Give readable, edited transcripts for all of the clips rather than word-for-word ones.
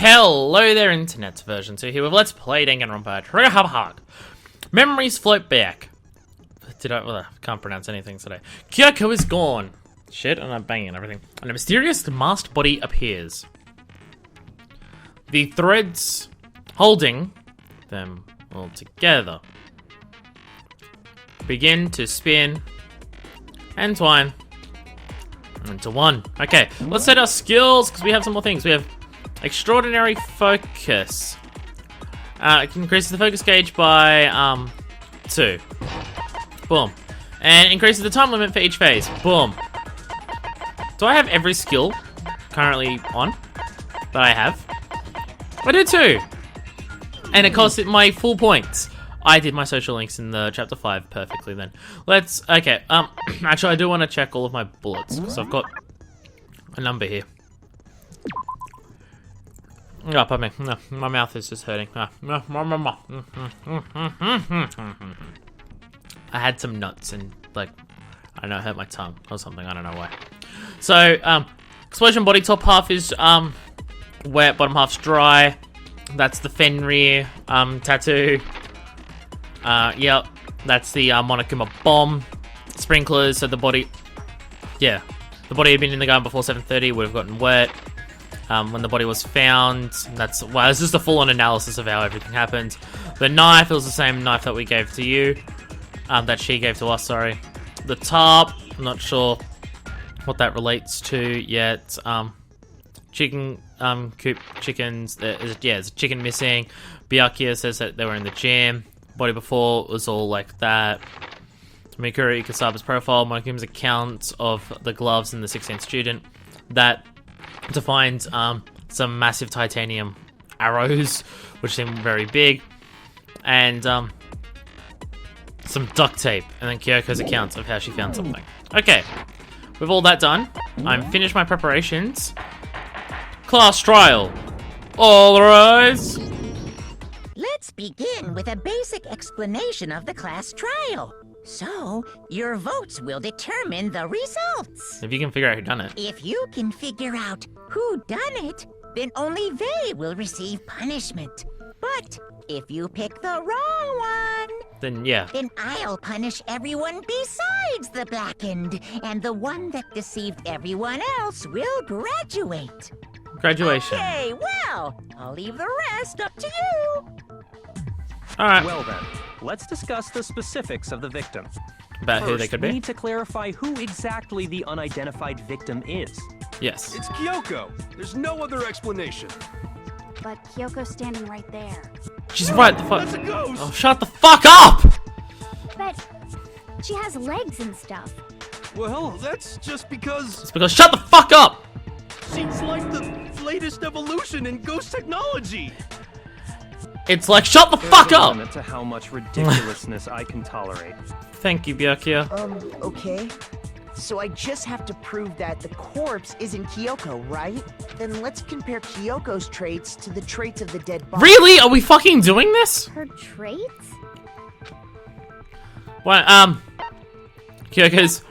Hello there, Internet version 2 here with Let's Play Danganronpa. Havoc. Memories float back. I can't pronounce anything today. Kyoko is gone. Shit, and I'm banging everything. And a mysterious masked body appears. The threads holding them all together begin to spin and twine into one. Okay, let's set our skills because we have some more things. We have extraordinary focus. It can increase the focus gauge by 2. Boom. And increases the time limit for each phase. Boom. Do I have every skill currently on that I have? I do too. And it costs it my full points. I did my social links in the chapter 5 perfectly then. Let's, okay, actually I do want to check all of my bullets, because I've got a number here. Oh, pardon me, no, my mouth is just hurting. I had some nuts and, like, I don't know, it hurt my tongue or something, I don't know why. So, explosion body, top half is, wet, bottom half's dry. That's the Fenrir, tattoo. Yep, that's the Monokuma bomb sprinklers. So the body, yeah, the body had been in the garden before 7:30. Would have gotten wet when the body was found. That's wow. It's just a full-on analysis of how everything happened. The knife, it was the same knife that we gave to you, that she gave to us. Sorry. The top, I'm not sure what that relates to yet. Chicken, coop chickens. Yeah, there's a chicken missing. Byakuya says that they were in the gym. Body before was all like that. Mikuru Ikasaba's profile, Monokuma's account of the gloves and the 16th student. That to find some massive titanium arrows, which seem very big, and some duct tape, and then Kyoko's account of how she found something. Okay, with all that done, I'm finished my preparations. Class trial. All rise. Let's begin with a basic explanation of the class trial. So, your votes will determine the results. If you can figure out who done it. If you can figure out who done it, then only they will receive punishment. But if you pick the wrong one, then yeah. Then I'll punish everyone besides the blackened, and the one that deceived everyone else will graduate. Graduation. Okay, well, I'll leave the rest up to you. Alright. Well then, let's discuss the specifics of the victim. About who they could be? We need to clarify who exactly the unidentified victim is. Yes. It's Kyoko. There's no other explanation. But Kyoko's standing right there. She's right the fuck. That's a ghost. Oh, shut the fuck up! But she has legs and stuff. Well, that's just because It's because shut the fuck up! she's like the latest evolution in ghost technology. It's like shut the fuck There's a up! limit to how much ridiculousness I can tolerate. Thank you, Byakuya. Okay. So I just have to prove that the corpse isn't Kyoko, right? Then let's compare Kyoko's traits to the traits of the dead body. Really? Are we fucking doing this? Her traits? Well, Kyoko's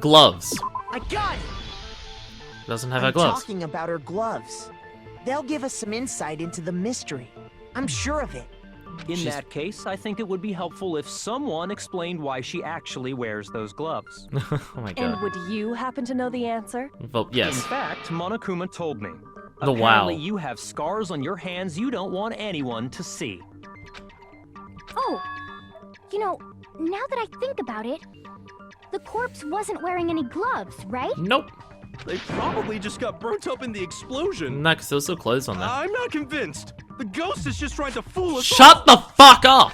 gloves. I got it! Doesn't have her I'm gloves. talking about her gloves. They'll give us some insight into the mystery. I'm sure of it. In that case, I think it would be helpful if someone explained why she actually wears those gloves. Oh my god. And would you happen to know the answer? Well, In yes. fact, Monokuma told me. The Apparently wow. you have scars on your hands you don't want anyone to see. Oh, you know, now that I think about it, the corpse wasn't wearing any gloves, right? Nope. They probably just got burnt up in the explosion. No, because there was still clothes on there. I'm not convinced. The ghost is just trying to fool us. Shut the fuck up!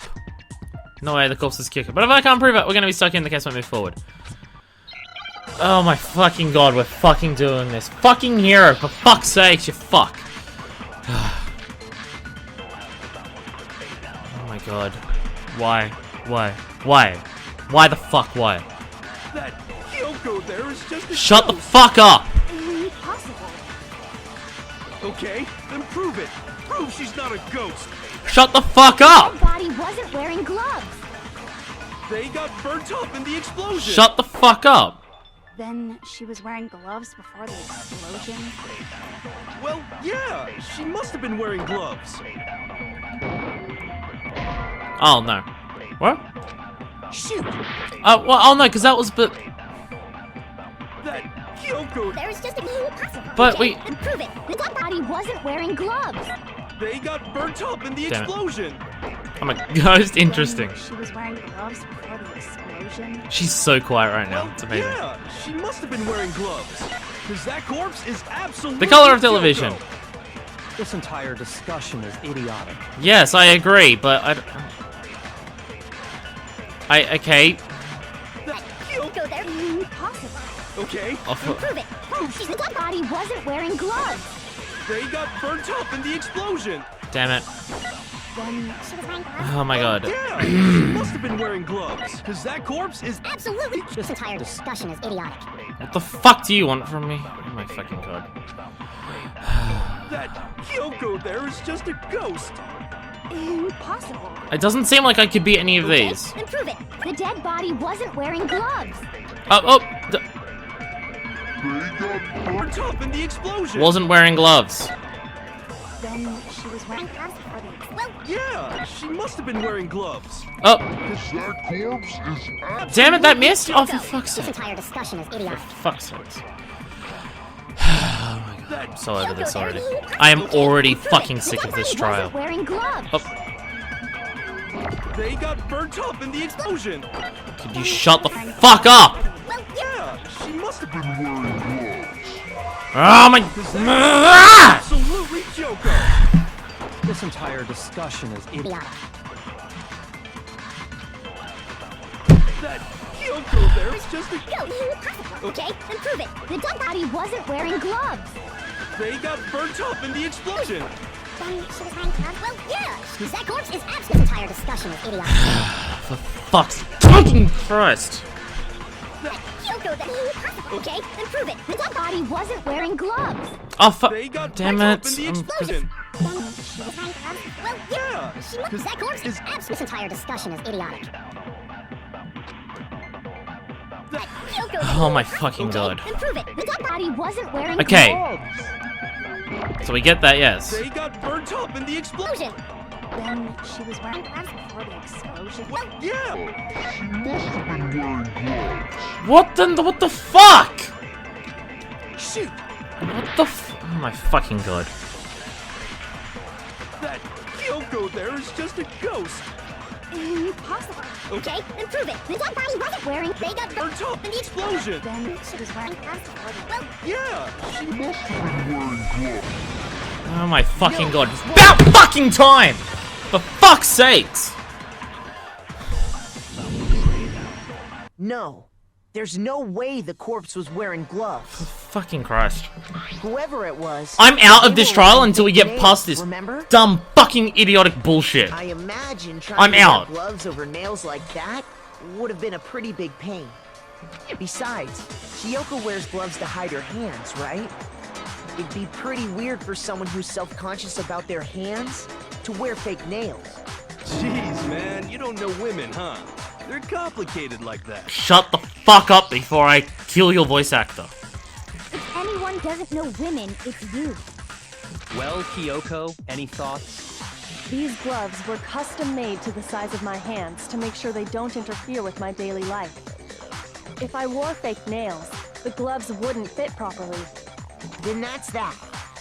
No way, the corpse is Kyoko. But if I can't prove it, we're gonna be stuck in the case we move forward. Oh my fucking god, we're fucking doing this. Fucking hero, for fuck's sake, you fuck. Oh my god. Why? Why? Why? Why the fuck? Why? That Kyoko there is just a Shut the ghost. fuck up! Impossible. Okay, then prove it. Prove she's not a ghost. Shut the fuck up! Her body wasn't wearing gloves. They got burnt up in the explosion. Shut the fuck up! Then she was wearing gloves before the explosion. Well, yeah, she must have been wearing gloves. Oh no. What? Shoot! Well, oh no, because that was but. That Kyoko, There's just a few possible. But we. Prove it. The dead body wasn't wearing gloves. they got burnt up in the Damn it. explosion. I'm a ghost. Interesting. Then she was wearing gloves before the explosion. She's so quiet right now. Well, It's amazing. yeah, she must have been wearing gloves. Because that corpse is absolutely The color of television. Kyoko. This entire discussion is idiotic. Yes, I agree, but okay. That Kyoko. Go there. Impossible. Okay, Prove it. The dead body wasn't wearing gloves. they got burnt up in the explosion. Damn it. Then She was wearing gloves. Oh my god. Yeah, she must have been wearing gloves. Because that corpse is Absolutely. This entire discussion is idiotic. What the fuck do you want from me? Oh my fucking god. that Kyoko there is just a ghost. impossible. It doesn't seem like I could be any of these. Then prove it. The dead body wasn't wearing gloves. Burnt up in the explosion. Wasn't wearing gloves. Then she was wearing gloves before the explosion. Yeah, she must have been wearing gloves. Oh, Absolutely damn it, that missed? Oh, for fuck's This sake. entire discussion is idiotic. Fuck's sake. Oh my god, I'm so over this already. I am already fucking sick of this trial. Wasn't wearing gloves. Oh, They got burnt up in the explosion. could you shut the fuck up? Yeah, she must have been wearing gloves. Oh my. Ah! Absolutely Kyoko. This entire discussion is idiotic. That Kyoko there is just a... Okay, then prove it. The dead body wasn't wearing gloves. They got burnt up in the explosion. Then she was wearing gloves. Well, yeah. That corpse is absolute. This entire discussion is idiotic. For fuck's fucking Christ. Kyoko, then okay, then prove it. The dead body wasn't wearing gloves. Oh fuck. They got Damn burnt it. up in the I'm- explosion. Then she was wearing gloves. Well, Yeah, that corpse is absolute. This entire discussion is idiotic. Oh my fucking god. Then prove it. The dead body wasn't wearing Okay. gloves. So we get that, yes. they got burnt up in the explosion. Then she was wearing gloves before the explosion. Well, yeah, What the fuck? shoot. What the oh my fucking god. That Kyoko there is just a ghost. Impossible. Okay, then prove it. The dead body wasn't wearing. They got Burnt up in the explosion. Then she was wearing gloves before the well, Yeah, she must have been wearing gloves. Oh my fucking god. It's about fucking time! For fuck's sakes! No. There's no way the corpse was wearing gloves. Fucking Christ. Whoever it was. I'm out of they this were trial wearing until we fake get nails, past this Remember? dumb fucking idiotic bullshit. I imagine trying I'm to wear out. gloves over nails like that would have been a pretty big pain. Besides, Kyoko wears gloves to hide her hands, right? It'd be pretty weird for someone who's self-conscious about their hands to wear fake nails. Jeez, man, you don't know women, huh? They're complicated like that. Shut the fuck up before I kill your voice actor. If anyone doesn't know women, it's you. Well, Kyoko, any thoughts? These gloves were custom made to the size of my hands to make sure they don't interfere with my daily life. If I wore fake nails, the gloves wouldn't fit properly. Then that's that.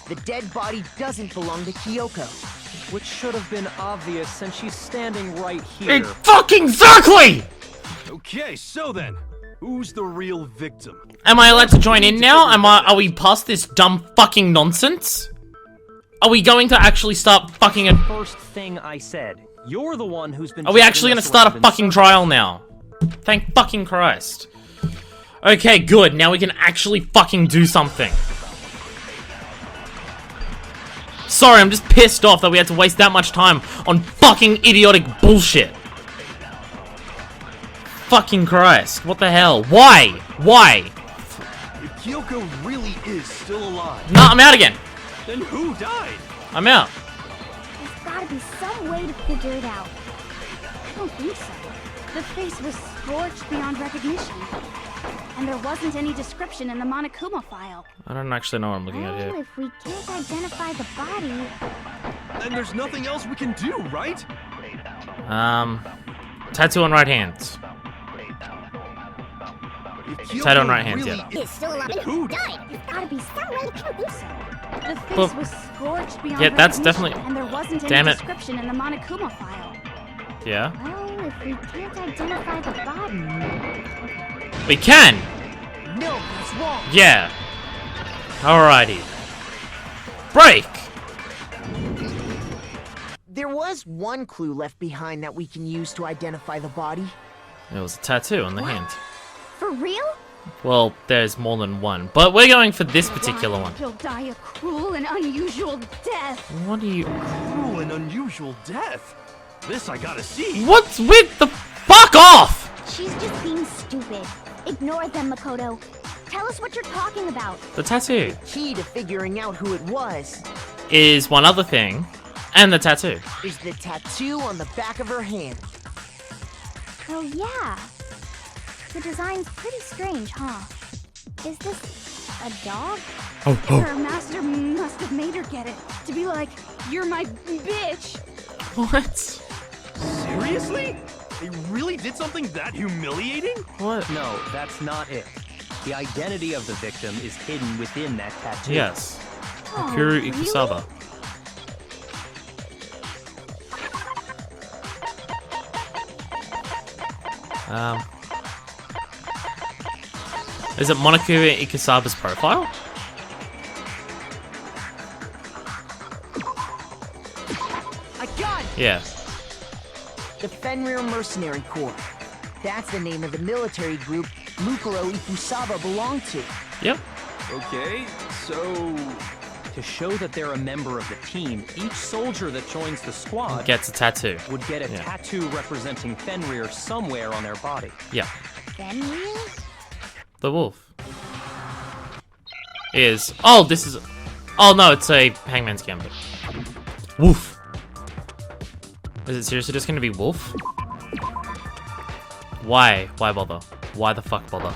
The dead body doesn't belong to Kyoko. Which should have been obvious since she's standing right here. Fucking exactly! Okay, so then, who's the real victim? Am I allowed to join in now? Are we past this dumb fucking nonsense? Are we going to actually start fucking First thing I said. You're the one who's been. Are we actually driving gonna us start a around in fucking circles. trial now? Thank fucking Christ. Okay, good. Now we can actually fucking do something. Sorry, I'm just pissed off that we had to waste that much time on fucking idiotic bullshit. Fucking Christ. What the hell? Why? Why? If Kyoko really is still alive, No, I'm out again. then who died? I'm out. There's gotta be some way to figure it out. I don't think so. The face was scorched beyond recognition. and there wasn't any description in the Monokuma file. I don't actually know what I'm looking at Well, here. if we can't identify the body, Then there's nothing else we can do, right? Tattoo on right hand. If Tattoo on Kyoko right hand, really yeah. It's still alive. Who? Died. There's gotta be some way. I don't think so. The face Well, was scorched beyond yeah, that's recognition, definitely- and there wasn't Damn any it. description in the Monokuma file. Yeah. well, if we can't identify the body, We can! No, that's wrong. Yeah. Alrighty. Break! There was one clue left behind that we can use to identify the body. It was a tattoo on the hand. for real? Well, there's more than one, but we're going for this particular one. He'll die a cruel and unusual death. What do you... Cruel and unusual death. This I gotta see. What's with the... Fuck off! She's just being stupid. Ignore them, Makoto. Tell us what you're talking about. The tattoo Key to figuring out who it was is one other thing, and the tattoo. is the tattoo on the back of her hand. Oh, yeah. The design's pretty strange, huh? Is this a dog? Her master must have made her get it. To be like, you're my bitch. What? Seriously? They really did something that humiliating? What? No, that's not it. The identity of the victim is hidden within that tattoo. Yes. Oh, Kuru really? Ikusaba. Is it Monokuma Ikusaba's profile? I got it! Yeah. The Fenrir Mercenary Corps. That's the name of the military group Mukuro Ikusaba belonged to. Yep. Okay, so... To show that they're a member of the team, each soldier that joins the squad Gets a tattoo. would get a Yeah. tattoo representing Fenrir somewhere on their body. Yeah. Fenrir? The wolf. Is... Oh, this is... Oh, no, it's a Hangman's Gambit. Wolf. Is it seriously just gonna be wolf? Why? Why bother? Why the fuck bother?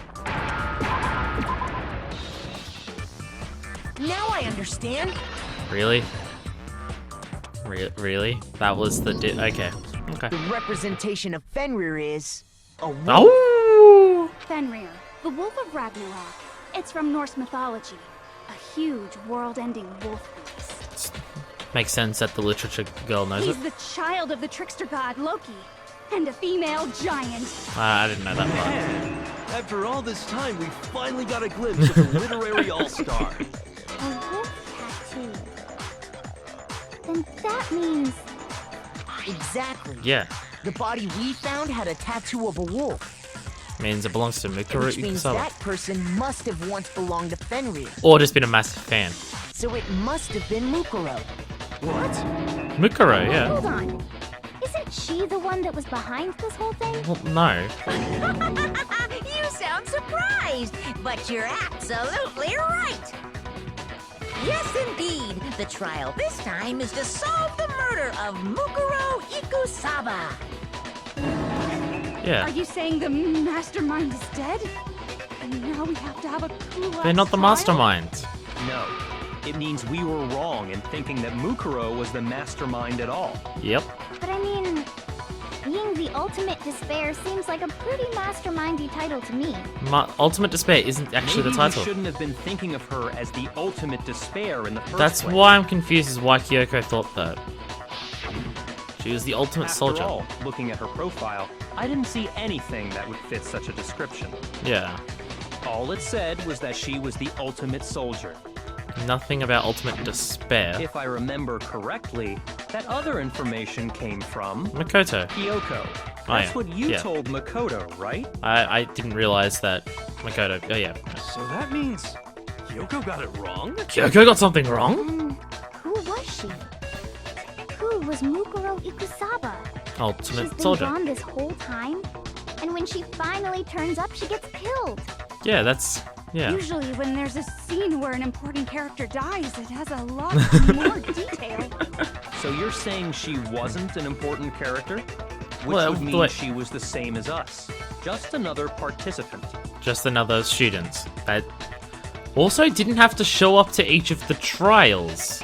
Now I understand. Really? Really? That was the okay. Okay. The representation of Fenrir is a wolf. Oh! Fenrir, the Wolf of Ragnarok. It's from Norse mythology. A huge, world-ending wolf beast. Makes sense that the literature girl knows He's it. the child of the trickster god Loki, and a female giant. I didn't know that part. Man, after all this time, we finally got a glimpse of the literary all-star. A wolf tattoo. Then that means... Exactly. Yeah. The body we found had a tattoo of a wolf, Means it belongs to Mukuro which means Ikusaba. that person must have once belonged to Fenrir. Or just been a massive fan. So it must have been Mukuro. What? Mukuro, yeah. Hold on. Isn't she the one that was behind this whole thing? Well, no. You sound surprised, but you're absolutely right. Yes, indeed. The trial this time is to solve the murder of Mukuro Ikusaba. Yeah. Are you saying the mastermind is dead? And now we have to have a cool They're not the mastermind. No. It means we were wrong in thinking that Mukuro was the mastermind at all. Yep. But I mean, being the ultimate despair seems like a pretty mastermindy title to me. Ultimate Despair isn't actually Maybe the title. we shouldn't have been thinking of her as the ultimate despair in the first That's place. why I'm confused as why Kyoko thought that. She was the ultimate After soldier. all, looking at her profile, I didn't see anything that would fit such a description. Yeah. All it said was that she was the ultimate soldier. Nothing about Ultimate Despair. If I remember correctly, that other information came from Makoto. Kyoko. Oh, That's yeah. what you Yeah. told Makoto, right? I didn't realize that Makoto. Oh, yeah. So that means Kyoko got it wrong? Kyoko got something wrong? Who was she? Who was Mukuro Ikusaba? She's Ultimate been Soldier. gone this whole time, and when she finally turns up, she gets killed. Yeah, that's. Yeah. Usually when there's a scene where an important character dies, it has a lot more detail. So you're saying she wasn't an important character? Which Well, would mean wait. she was the same as us. Just another participant. Just another student that also didn't have to show up to each of the trials.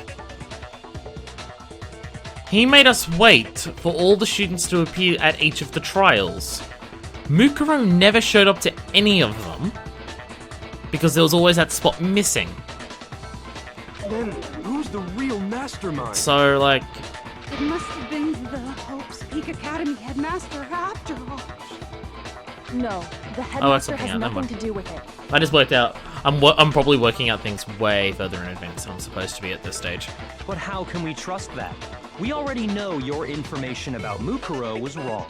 He made us wait for all the students to appear at each of the trials. Mukuro never showed up to any of them because there was always that spot missing. Then who's the real mastermind? So, like, It must have been the Hope's Peak Academy headmaster after all. No, the that's headmaster something has else, never nothing mind. to do with it. I just worked out. I'm probably working out things way further in advance than I'm supposed to be at this stage. But how can we trust that? We already know your information about Mukuro was wrong.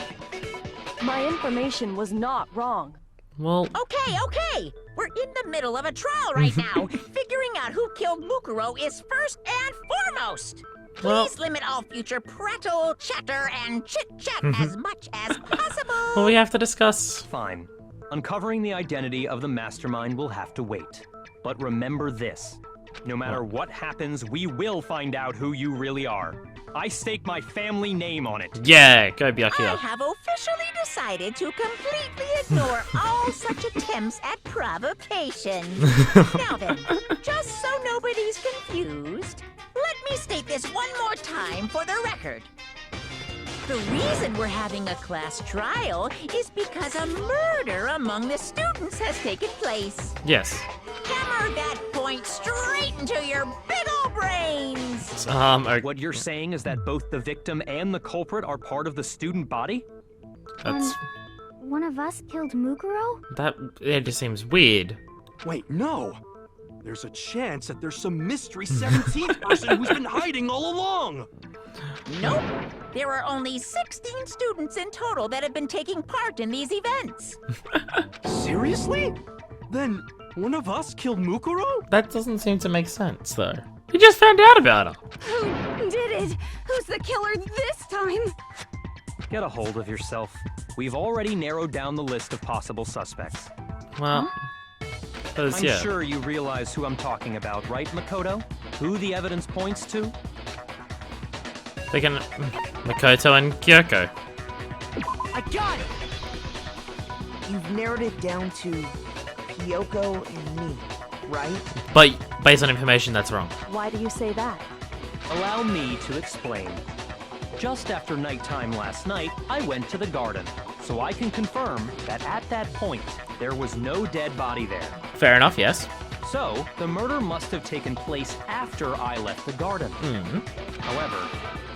My information was not wrong. Well, Okay. We're in the middle of a trial right now. Figuring out who killed Mukuro is first and foremost. Well- Please limit all future prattle, chatter, and chit-chat as much as possible. well, we have to discuss. Fine. Uncovering the identity of the mastermind will have to wait. But remember this. No matter what happens, we will find out who you really are. I stake my family name on it. Yeah, go I Byakuya. have officially decided to completely ignore all such attempts at provocation. Now then, just so nobody's confused, let me state this one more time for the record. The reason we're having a class trial is because a murder among the students has taken place. Yes. Hammer that point straight into your big ol' brains! What you're saying is that both the victim and the culprit are part of the student body? That's One of us killed Mukuro? it just seems weird. Wait, no. There's a chance that there's some mystery 17th person who's been hiding all along. Nope. There are only 16 students in total that have been taking part in these events. Seriously? Then one of us killed Mukuro? That doesn't seem to make sense, though. He just found out about her. Who did it? Who's the killer this time? Get a hold of yourself. We've already narrowed down the list of possible suspects. Well, because, I'm yeah. sure you realize who I'm talking about, right, Makoto? Who the evidence points to? They can Makoto and Kyoko. I got it! You've narrowed it down to Kyoko and me, right? But based on information that's wrong. Why do you say that? Allow me to explain. Just after nighttime last night, I went to the garden, so I can confirm that at that point, there was no dead body there. Fair enough, yes. So, the murder must have taken place after I left the garden. However,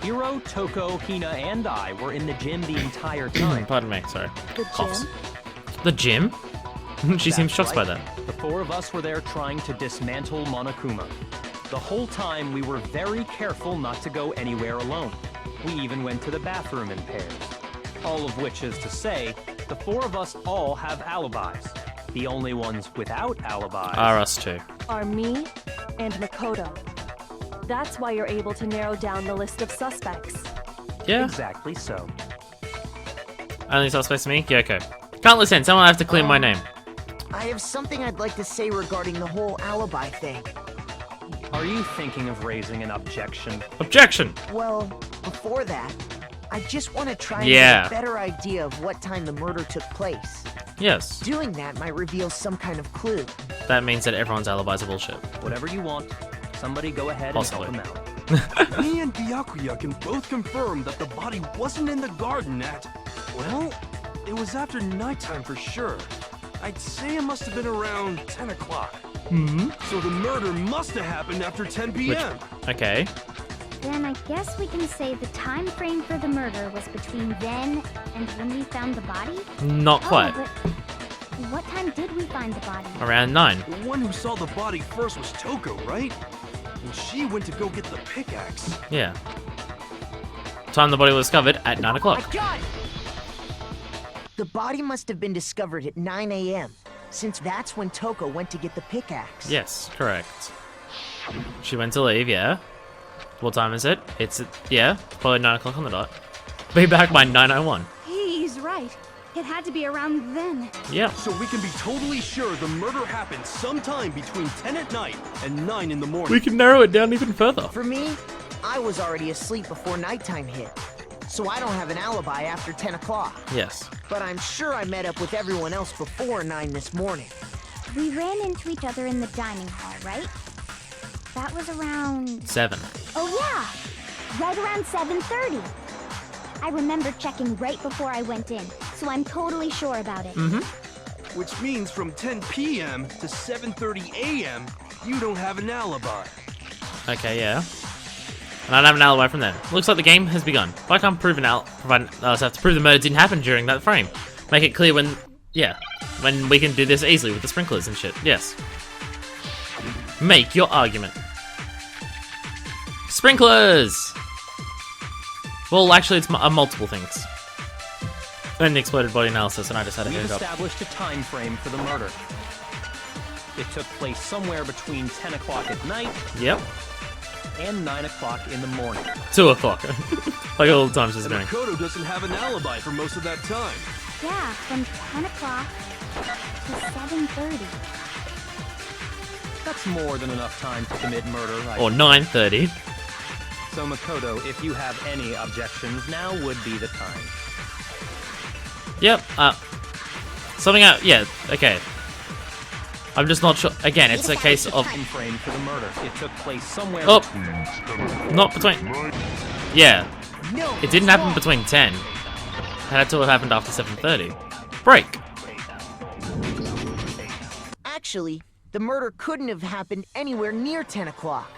Hiro, Toko, Hina, and I were in the gym the entire time. Pardon me, sorry. The Coughs. gym? The gym? She seems shocked by right. that. The four of us were there trying to dismantle Monokuma. The whole time, we were very careful not to go anywhere alone. We even went to the bathroom in pairs. All of which is to say, the four of us all have alibis. The only ones without alibis Are us too. Are me and Makoto. That's why you're able to narrow down the list of suspects. Yeah. Exactly so. Only suspects me, Kyoko. Can't listen, someone have to clear my name. I have something I'd like to say regarding the whole alibi thing. Are you thinking of raising an objection? Objection! Well, before that, I just want to try and Yeah. get a better idea of what time the murder took place. Yes. Doing that might reveal some kind of clue. That means that everyone's alibis are bullshit. Whatever you want. Somebody go ahead Possibly. and help him out. Me and Byakuya can both confirm that the body wasn't in the garden at... Well, it was after nighttime for sure. I'd say it must have been around 10 o'clock. So the murder must have happened after 10 p.m. Okay. Then I guess we can say the time frame for the murder was between then and when we found the body? Not quite. Oh, but what time did we find the body? Around 9. The one who saw the body first was Toko, right? And she went to go get the pickaxe. Yeah. Time the body was discovered at 9 o'clock. got it! The body must have been discovered at 9 a.m., since that's when Toko went to get the pickaxe. Yes, correct. She went to leave, yeah. What time is it? It's, yeah, probably 9 o'clock on the dot. Be back by 9:01. He's right. It had to be around then. Yep. So we can be totally sure the murder happened sometime between 10 at night and 9 in the morning. We can narrow it down even further. For me, I was already asleep before nighttime hit. so I don't have an alibi after 10 o'clock. Yes. But I'm sure I met up with everyone else before 9 this morning. We ran into each other in the dining hall, right? That was around... 7. Oh yeah! Right around 7:30. I remember checking right before I went in, so I'm totally sure about it. Which means from 10 p.m. to 7:30 a.m., you don't have an alibi. Okay, yeah. And I don't have an alibi from then. Looks like the game has begun. If I can't prove an alibi, I have to prove the murder didn't happen during that frame. Make it clear when, yeah, when we can do this easily with the sprinklers and shit. Yes. Make your argument. Sprinklers! Well, actually, it's multiple things. And the exploded body analysis, and I just had a We've hiccup. established a time frame for the murder. It took place somewhere between 10 o'clock at night Yep. and 9 o'clock in the morning. 2 o'clock. Like all the times it's And going. Makoto doesn't have an alibi for most of that time. Yeah, from 10 o'clock to 7:30. That's more than enough time to commit murder, Or 9:30. So Makoto, if you have any objections, now would be the time. Yep, something out, yeah, okay. I'm just not sure, again, it's a case of, Time frame for the murder. It took place somewhere oh, between... not between, yeah, No, it didn't happen between 10. It had to have happened after 7:30. Break. actually, the murder couldn't have happened anywhere near 10 o'clock.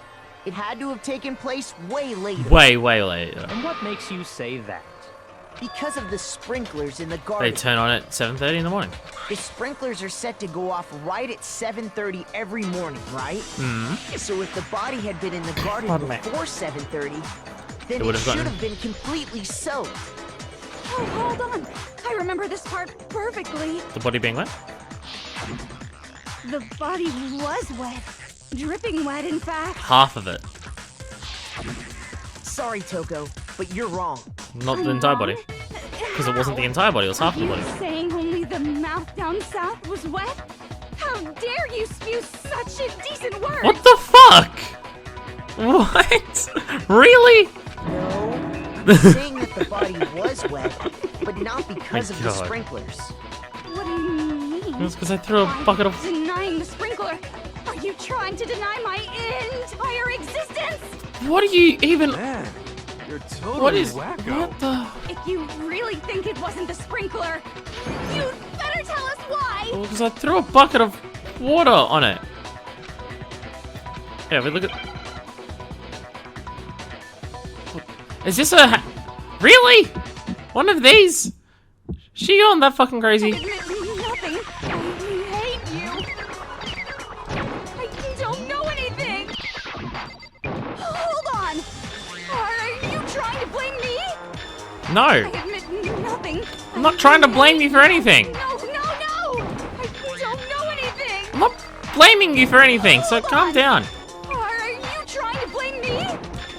It had to have taken place way later. Way later. And what makes you say that? Because of the sprinklers in the They garden. turn on at 7:30 in the morning. The sprinklers are set to go off right at 7:30 every morning, right? So if the body had been in the garden Pardon me. before 7:30, then It would it have should gotten- have been completely soaked. Oh, hold on. I remember this part perfectly. The body being wet? The body was wet. Dripping wet, in fact. Half of it. Sorry, Toko, but you're wrong. Not the entire body. Because it wasn't the entire body, it was half of the Are body. you saying only the mouth down south was wet? How dare you spew such indecent words? What the fuck? What? Really? No, I'm saying that the body was wet, but not because My of the God. sprinklers. What do you mean? It was because I threw a bucket of... Denying the sprinkler? Are you trying to deny my entire existence? What do you even... Man, you're totally What is... wacko. What the... If you really think it wasn't the sprinkler, you'd better tell us why! Well, because I threw a bucket of water on it. Yeah, we look at... Is this a... Really? One of these? She on that fucking crazy? Nothing. I hate you. I don't know anything. Hold on. Are you trying to blame me? No. I admit nothing. I'm not trying to blame you for anything. No. I don't know anything. I'm not blaming you for anything, so Hold calm on. down. Are you trying to blame me?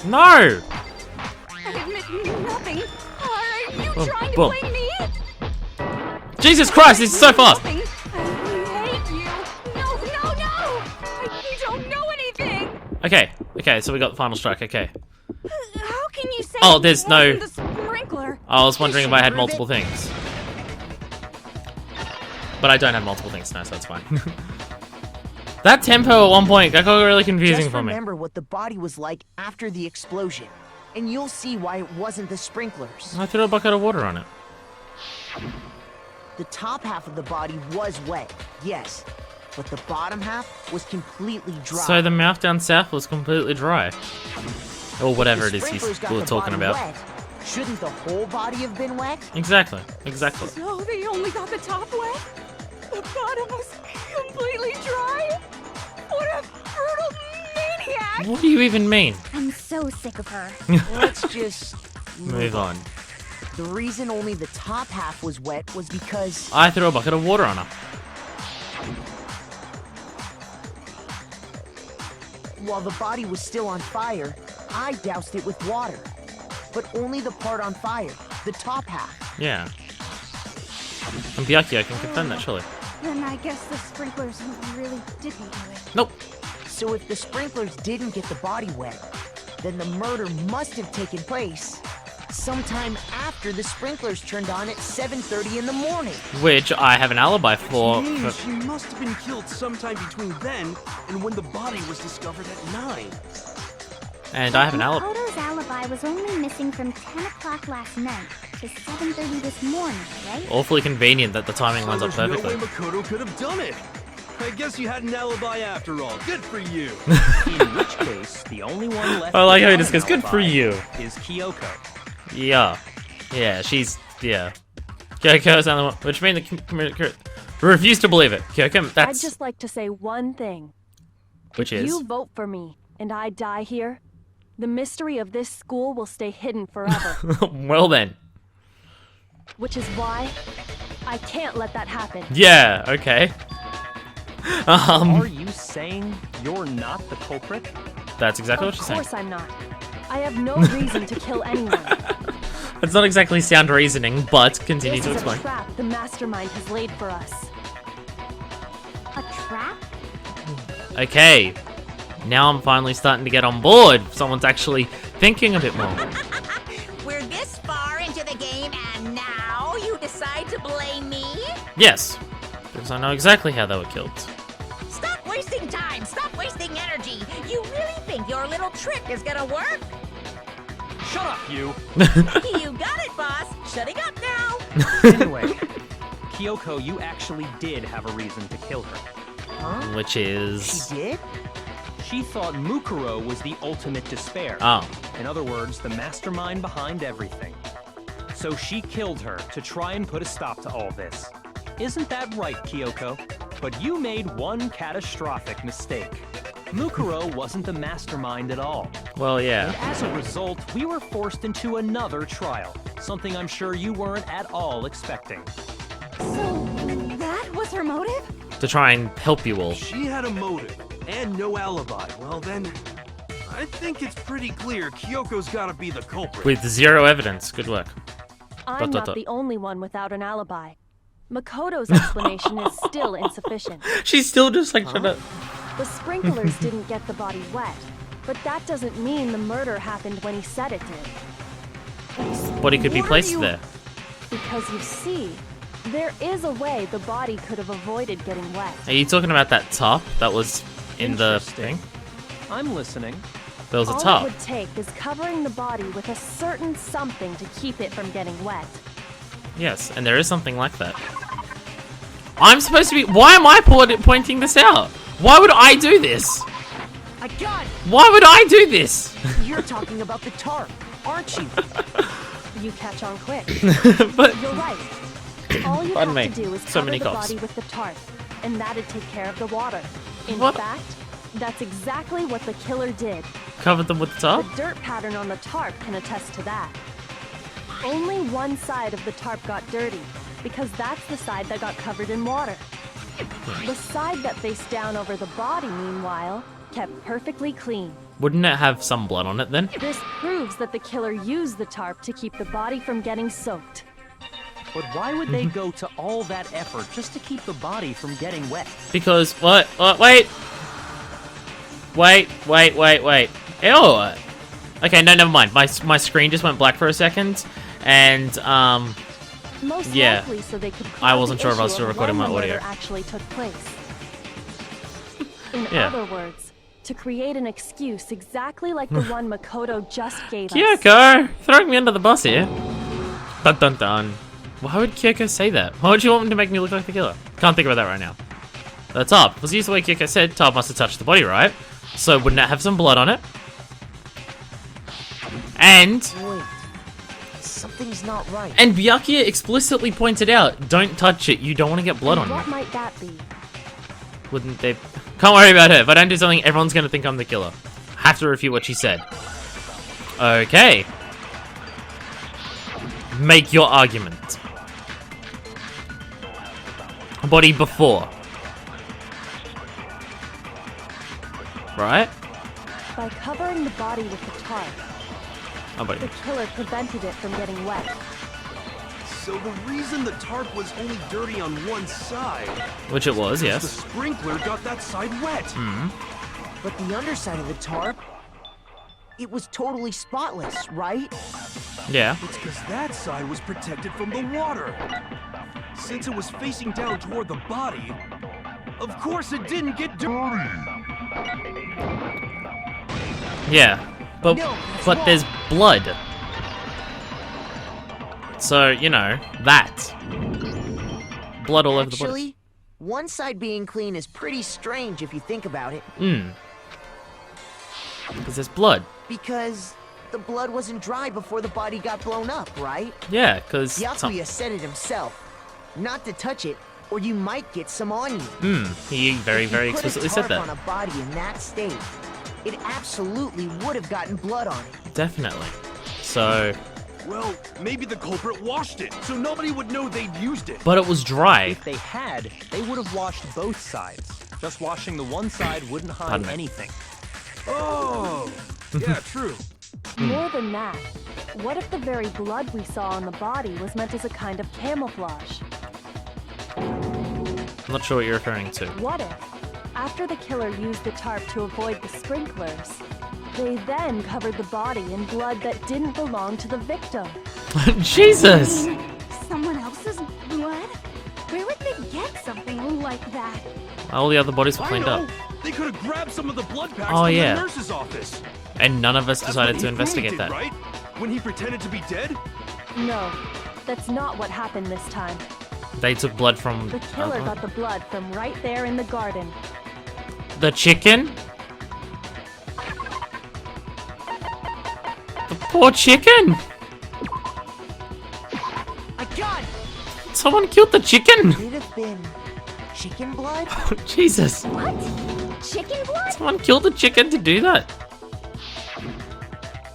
No. I admit nothing. Are you Boom, trying to boom. blame me? Jesus Christ, this is so fast. Nothing. I hate you. No. I don't know anything. Okay, so we got the final strike, okay. How can you say Oh, it there's no- wasn't the sprinkler? I was wondering if I had multiple things. But I don't have multiple things now, so that's fine. That tempo at one point got really confusing Just for me. remember what the body was like after the explosion, and you'll see why it wasn't the sprinklers. I threw a bucket of water on it. The top half of the body was wet, yes, but the bottom half was completely dry. So the mouth down south was completely dry. Or whatever If it the is sprinklers he's got the talking body about. wet, shouldn't the whole body have been wet? Exactly. So they only got the top wet? The bottom was completely dry? What a brutal maniac! What do you even mean? I'm so sick of her. Let's just Move on. The reason only the top half was wet was because I threw a bucket of water on her. while the body was still on fire, I doused it with water. But only the part on fire, the top half. Yeah. And Byakuya, I can confirm that, surely. Then I guess the sprinklers really didn't do it. Nope. So if the sprinklers didn't get the body wet, then the murder must have taken place sometime after the sprinklers turned on at 7:30 in the morning. Which I have an alibi for. Jeez, she must have been killed sometime between then and when the body was discovered at 9. And I have an alibi. Makoto's alibi was only missing from 10 o'clock last night to 7:30 this morning, right? Awfully convenient that the timing lines up There's no perfectly. way Makoto could have done it. I guess you had an alibi after all. Good for you. In which case, the only one left I like how he without just goes, an "Good for alibi you." is Kyoko. Yeah. Yeah, she's... Yeah. Kyoko's the only one, which means the... Refuse to believe it. Kyoko, I'd that's... just like to say one thing. Which If is... you vote for me and I die here, the mystery of this school will stay hidden forever. Well then. Which is why I can't let that happen. Yeah, okay. Are you saying you're not the culprit? That's exactly what Of she's saying. course I'm not. I have no reason to kill anyone. It's not exactly sound reasoning, but continue This to is a explain. trap the mastermind has laid for us. A trap? Okay. Now I'm finally starting to get on board. Someone's actually thinking a bit more. We're this far into the game, and now you decide to blame me? Yes. Because I know exactly how they were killed. Stop wasting time! Stop wasting energy! You really think your little trick is gonna work? Shut up, you! You got it, boss! Shutting up now! Anyway, Kyoko, you actually did have a reason to kill her. Huh? Which is... She did? She thought Mukuro was the ultimate despair. Oh. In other words, the mastermind behind everything. So she killed her to try and put a stop to all this. Isn't that right, Kyoko? But you made one catastrophic mistake. Mukuro wasn't the mastermind at all. Well, And yeah. as a result, we were forced into another trial. Something I'm sure you weren't at all expecting. So, that was her motive? To try and help you all. She had a motive and no alibi. Well then, I think it's pretty clear Kyoko's gotta be the culprit. With zero evidence. Good work. I'm dot, not dot. the only one without an alibi. Makoto's explanation is still insufficient. She's still just like trying to... The sprinklers didn't get the body wet, but that doesn't mean the murder happened when he said it did. Body could be What are placed you- there. Because you see, there is a way the body could have avoided getting wet. Are you talking about that top that was in the Interesting. thing? I'm listening. There was a All it top. would take is covering the body with a certain something to keep it from getting wet. Yes, and there is something like that. I'm supposed to be... Why am I pointing this out? Why would I do this? I got it! Why would I do this? You're talking about the tarp, aren't you? You catch on quick. But... You're right. All you Pardon have me. to do is So cover many the coughs. body with the tarp, and that'd take care of the water. In What? fact, that's exactly what the killer did. Covered them with the top? The dirt pattern on the tarp can attest to that. Only one side of the tarp got dirty, because that's the side that got covered in water. The side that faced down over the body, meanwhile, kept perfectly clean. Wouldn't it have some blood on it then? This proves that the killer used the tarp to keep the body from getting soaked. But why would they go to all that effort just to keep the body from getting wet? Because... What? Wait! Wait. Ew! Okay, no, never mind. My screen just went black for a second, and, Most Yeah. likely so they could I cloud wasn't the sure if I was issue still of recording when my the audio. murder actually took place. In Yeah. other words, to create an excuse exactly like the one Makoto just gave us. Kyoko! Throwing me under the bus here. Dun dun dun. Why would Kyoko say that? Why would you want me to make me look like the killer? Can't think about that right now. The top. Was used the way Kyoko said. Top must have touched the body, right? So wouldn't it have some blood on it? And Wait. Something's not right. Byakuya explicitly pointed out, don't touch it, you don't want to get blood on What you. might that be? Wouldn't they? Can't worry about her. If I don't do something, everyone's gonna think I'm the killer. Have to refute what she said. Okay. Make your argument. Body before. Right? By covering the body with the tarp, Oh, body. the killer prevented it from getting wet. So the reason the tarp was only dirty on one side, Which it was, the yes. sprinkler got that side wet. Hmm. But the underside of the tarp, it was totally spotless, right? Yeah. It's because that side was protected from the water. Since it was facing down toward the body, of course it didn't get dirty. Yeah. But No, that's but wrong. there's blood. So, you know, that. Blood all over the body. Actually, one side being clean is pretty strange if you think about it. Because there's blood. Because the blood wasn't dry before the body got blown up, right? Yeah, because Yakuya said it himself. Not to touch it, or you might get some on you. he very, very If you explicitly put said a tarp that. on a body in that state, it absolutely would have gotten blood on it. Definitely. So, Well, maybe the culprit washed it, so nobody would know they'd used it. but it was dry. If they had, they would have washed both sides. Just washing the one side wouldn't hide Pardon me. anything. Oh, yeah, true. More than that, what if the very blood we saw on the body was meant as a kind of camouflage? I'm not sure what you're referring to. What if, after the killer used the tarp to avoid the sprinklers, they then covered the body in blood that didn't belong to the victim? Jesus! Someone else's blood? Where would they get something like that? All the other bodies were I cleaned know. up. They could have grabbed some of the blood packs Oh, from yeah. the nurse's office. And none of us That's decided what to Hifumi investigate did, that. right? When he pretended to be dead? No, that's not what happened this time. They took blood from The killer got the blood from right there in the garden. the chicken? The poor chicken! My God! Someone killed the chicken! Could it have been chicken blood? Jesus! What? Chicken blood? Someone killed the chicken to do that?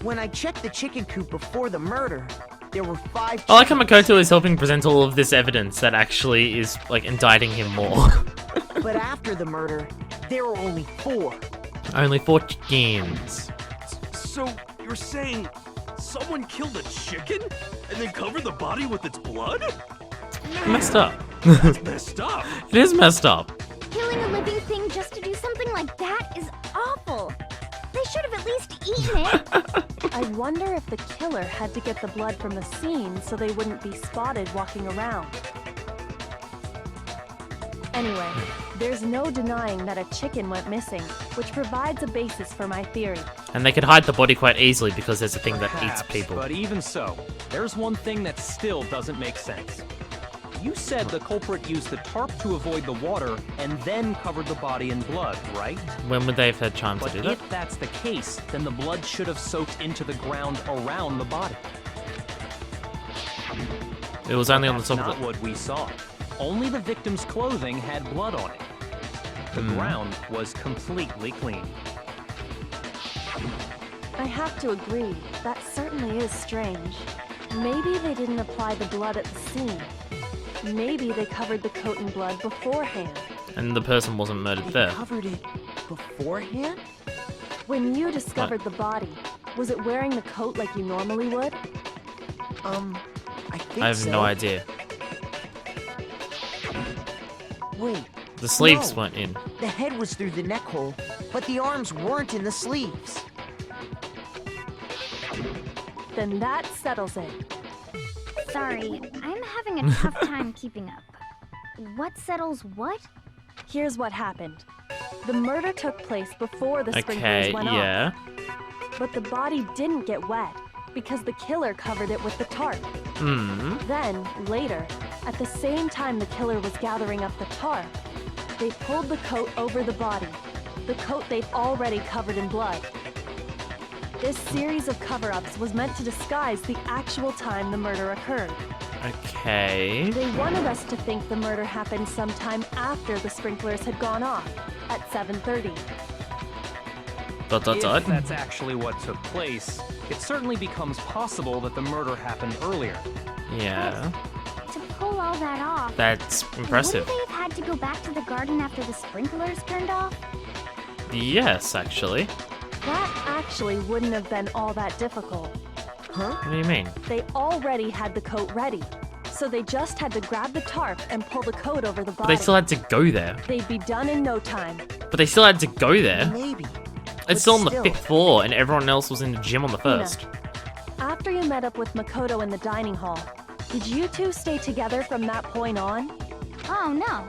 When I checked the chicken coop before the murder, there were 5 I like how chickens, Makoto is helping present all of this evidence that actually is, like, indicting him more. but after the murder, there were only 4. Only 4 chickens. So, you're saying someone killed a chicken and then covered the body with its blood? Messed up. That's messed up. It is messed up. Killing a living thing just to do something like that is awful. They should have at least eaten it. I wonder if the killer had to get the blood from the scene so they wouldn't be spotted walking around. Anyway, there's no denying that a chicken went missing, which provides a basis for my theory. And they could hide the body quite easily because there's a thing that eats Perhaps, people. But even so, there's one thing that still doesn't make sense. You said the culprit used the tarp to avoid the water and then covered the body in blood, right? When would they have had time to But do that? if that's the case, then the blood should have soaked into the ground around the body. It was only on the That's top not of it. what we saw. Only the victim's clothing had blood on it. The ground was completely clean. I have to agree, that certainly is strange. Maybe they didn't apply the blood at the scene. Maybe they covered the coat in blood beforehand. And the person wasn't murdered They there. covered it beforehand? When you discovered the body, was it wearing the coat like you normally would? I think I have so. no idea. Wait, The sleeves No. weren't in. the head was through the neck hole, but the arms weren't in the sleeves. Then that settles it. Sorry, I'm having a tough time keeping up. What settles what? Here's what happened. The murder took place before the Okay, sprinklers went yeah. off, but the body didn't get wet because the killer covered it with the tarp. Then, later, at the same time the killer was gathering up the tarp, they pulled the coat over the body, the coat they'd already covered in blood. This series of cover-ups was meant to disguise the actual time the murder occurred. Okay. They wanted us to think the murder happened sometime after the sprinklers had gone off, at 7:30. Dot dot If dot. that's actually what took place, it certainly becomes possible that the murder happened earlier. Yeah. To pull all that off, That's impressive. wouldn't they have had to go back to the garden after the sprinklers turned off? Yes, actually. That actually wouldn't have been all that difficult. What do you mean? They already had the coat ready, so they just had to grab the tarp and pull the coat over the But body. they still had to go there. They'd be done in no time. But they still had to go there. Maybe. It's still on the 5th floor, and everyone else was in the gym on the 1st. After you met up with Makoto in the dining hall, did you two stay together from that point on? Oh no.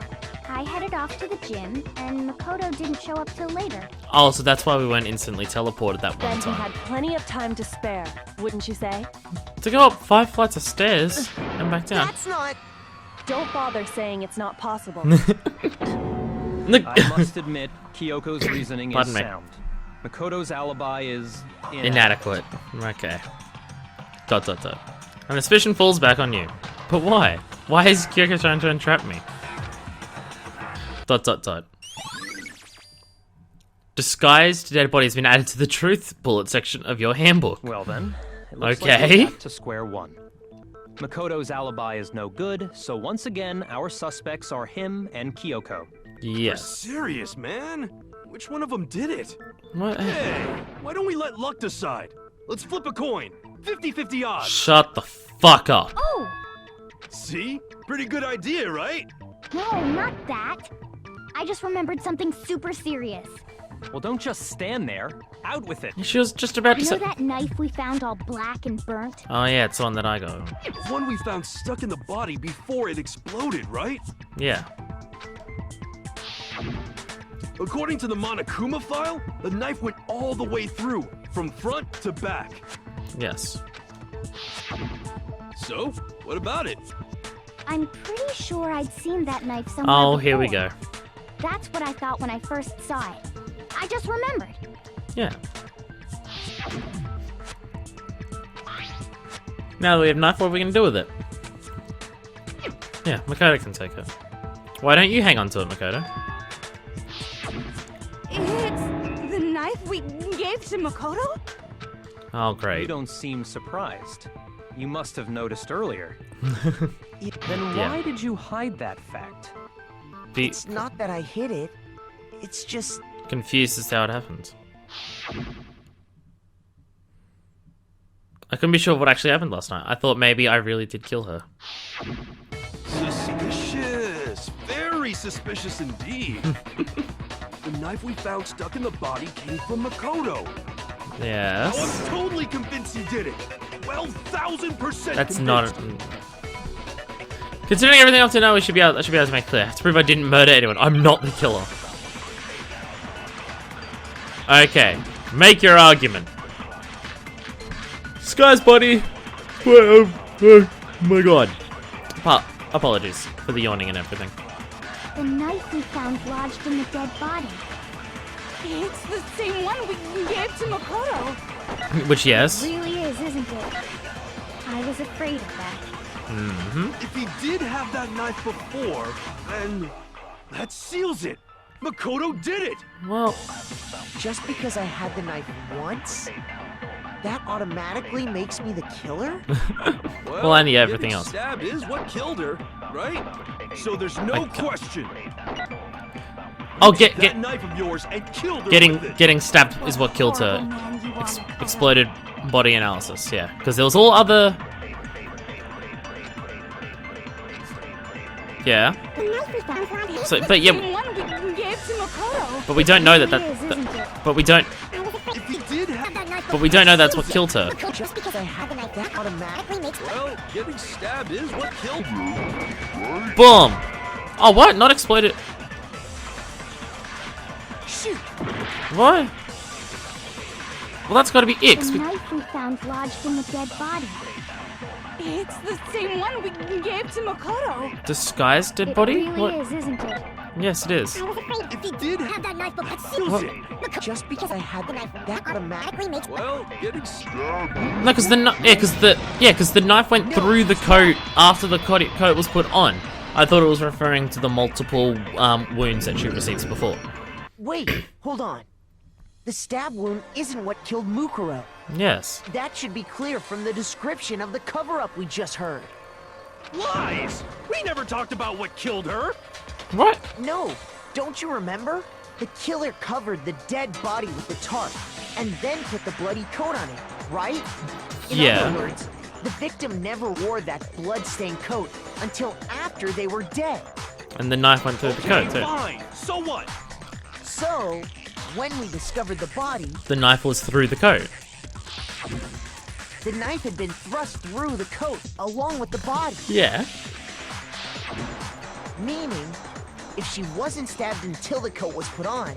I headed off to the gym, and Makoto didn't show up till later. Oh, so that's why we weren't instantly teleported that one Then he time. had plenty of time to spare, wouldn't you say? To go up 5 flights of stairs and back down. That's not. Don't bother saying it's not possible. I must admit, Kyoko's reasoning is Pardon me. sound. Makoto's alibi is Inadequate. Okay. ... And the suspicion falls back on you. But why? Why is Kyoko trying to entrap me? ... Disguised dead body has been added to the truth bullet section of your handbook. Well then, it looks like Okay. we're back to square one. Makoto's alibi is no good, so once again, our suspects are him and Kyoko. Yes. Serious, man? Which one of them did it? What? Hey, why don't we let luck decide? Let's flip a coin. 50-50 odds. Shut the fuck up. Oh! See? Pretty good idea, right? No, not that. I just remembered something super serious. Well, don't just stand there. Out with it. She was just about to You know say... that knife we found all black and burnt? Oh yeah, it's the one that I got. The one we found stuck in the body before it exploded, right? Yeah. According to the Monokuma file, the knife went all the way through, from front to back. Yes. So, what about it? I'm pretty sure I'd seen that knife somewhere Oh, here we before. go. That's what I thought when I first saw it. I just remembered. Yeah. Now that we have knife, what are we gonna do with it? Yeah, Makoto can take it. Why don't you hang on to it, Makoto? It's the knife we gave to Makoto? Oh, You great. don't seem surprised. You must have noticed earlier. Then Yeah. why did you hide that fact? Be It's not that I hid it. It's just. confused as to how it happened. I couldn't be sure what actually happened last night. I thought maybe I really did kill her. Suspicious. Very suspicious indeed. The knife we found stuck in the body came from Makoto. Oh, Yes. I'm totally convinced he did it. 12,000% That's convinced. not... Considering everything else I know, I should be able to make clear. To prove I didn't murder anyone. I'm not the killer. Okay. Make your argument. Sky's body. Oh my god. Apologies for the yawning and everything. The knife we found lodged in the dead body. It's the same one we gave to Makoto. Which, yes. It really is, isn't it? I was afraid of that. If he did have that knife before, then that seals it. Makoto did it. Well, Just because I had the knife once, that automatically makes me the killer? Well, and yeah, everything getting else. Stabbed is what killed her, right? So there's no question. oh, That knife of yours and killed her with it. getting stabbed is what killed her. Horrible man you are. Exploded body analysis, yeah. Because there was all other... Yeah. The knife we found lodged in So, but The yeah, one we gave to Makoto. but we don't know that It is, isn't it? But we don't... If he did have But we don't know that's what killed her. Just because I had the knife, that automatically makes well, getting stabbed is what killed her. Boom! Oh, what? Not exploded... Shoot! What? Well, that's gotta be it. 'cause The we- knife we found lodged in the dead body. It's the same one we gave to Makoto. Disguised dead It body? really What? is, isn't it? Yes, it is. If he did have that knife, that seals it. Just because I had the knife, that automatically makes Well, getting stabbed. No, because the knife went through the coat after the coat was put on. I thought it was referring to the multiple wounds that she received before. Wait, hold on. The stab wound isn't what killed Mukuro. Yes. That should be clear from the description of the cover-up we just heard. Lies! We never talked about what killed her. What? No, don't you remember? The killer covered the dead body with the tarp, and then put the bloody coat on it, right? In Yeah. other words, the victim never wore that blood-stained coat until after they were dead. And the knife went through the coat too. Fine. So what? So, when we discovered the body, The knife was through the coat. the knife had been thrust through the coat along with the body. Yeah. Meaning, if she wasn't stabbed until the coat was put on,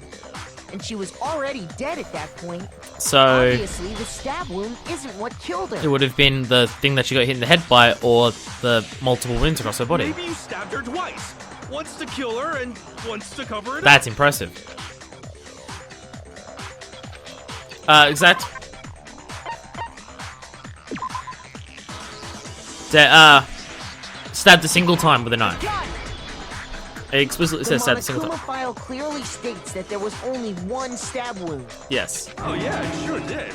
and she was already dead at that point, So obviously the stab wound isn't what killed it her. would have been the thing that she got hit in the head by, or the multiple wounds across her body. Maybe you stabbed her twice. Once to kill her and once to cover it up. That's impressive. Exact. Stabbed a single time with a knife. God, It explicitly the says stabbed a single Monokuma time. file clearly states that there was only one stab wound. Yes. Oh yeah, it sure did.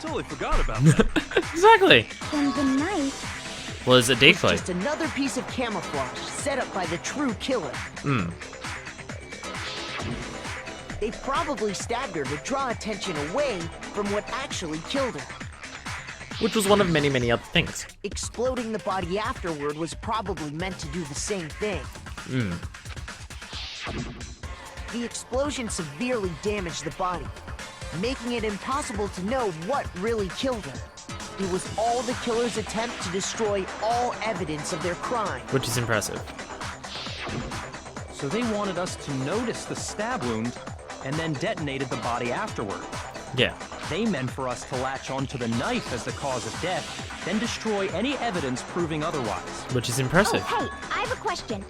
Totally forgot about that. Exactly. Then the knife. Was a decoy. Just another piece of camouflage set up by the true killer. They probably stabbed her to draw attention away from what actually killed her. Which was one of many, many other things. Exploding the body afterward was probably meant to do the same thing. The explosion severely damaged the body, making it impossible to know what really killed her. It was all the killer's attempt to destroy all evidence of their crime. Which is impressive. So they wanted us to notice the stab wound and then detonated the body afterward. Yeah. They meant for us to latch onto the knife as the cause of death, then destroy any evidence proving otherwise. Which is Oh, impressive. hey, I have a question.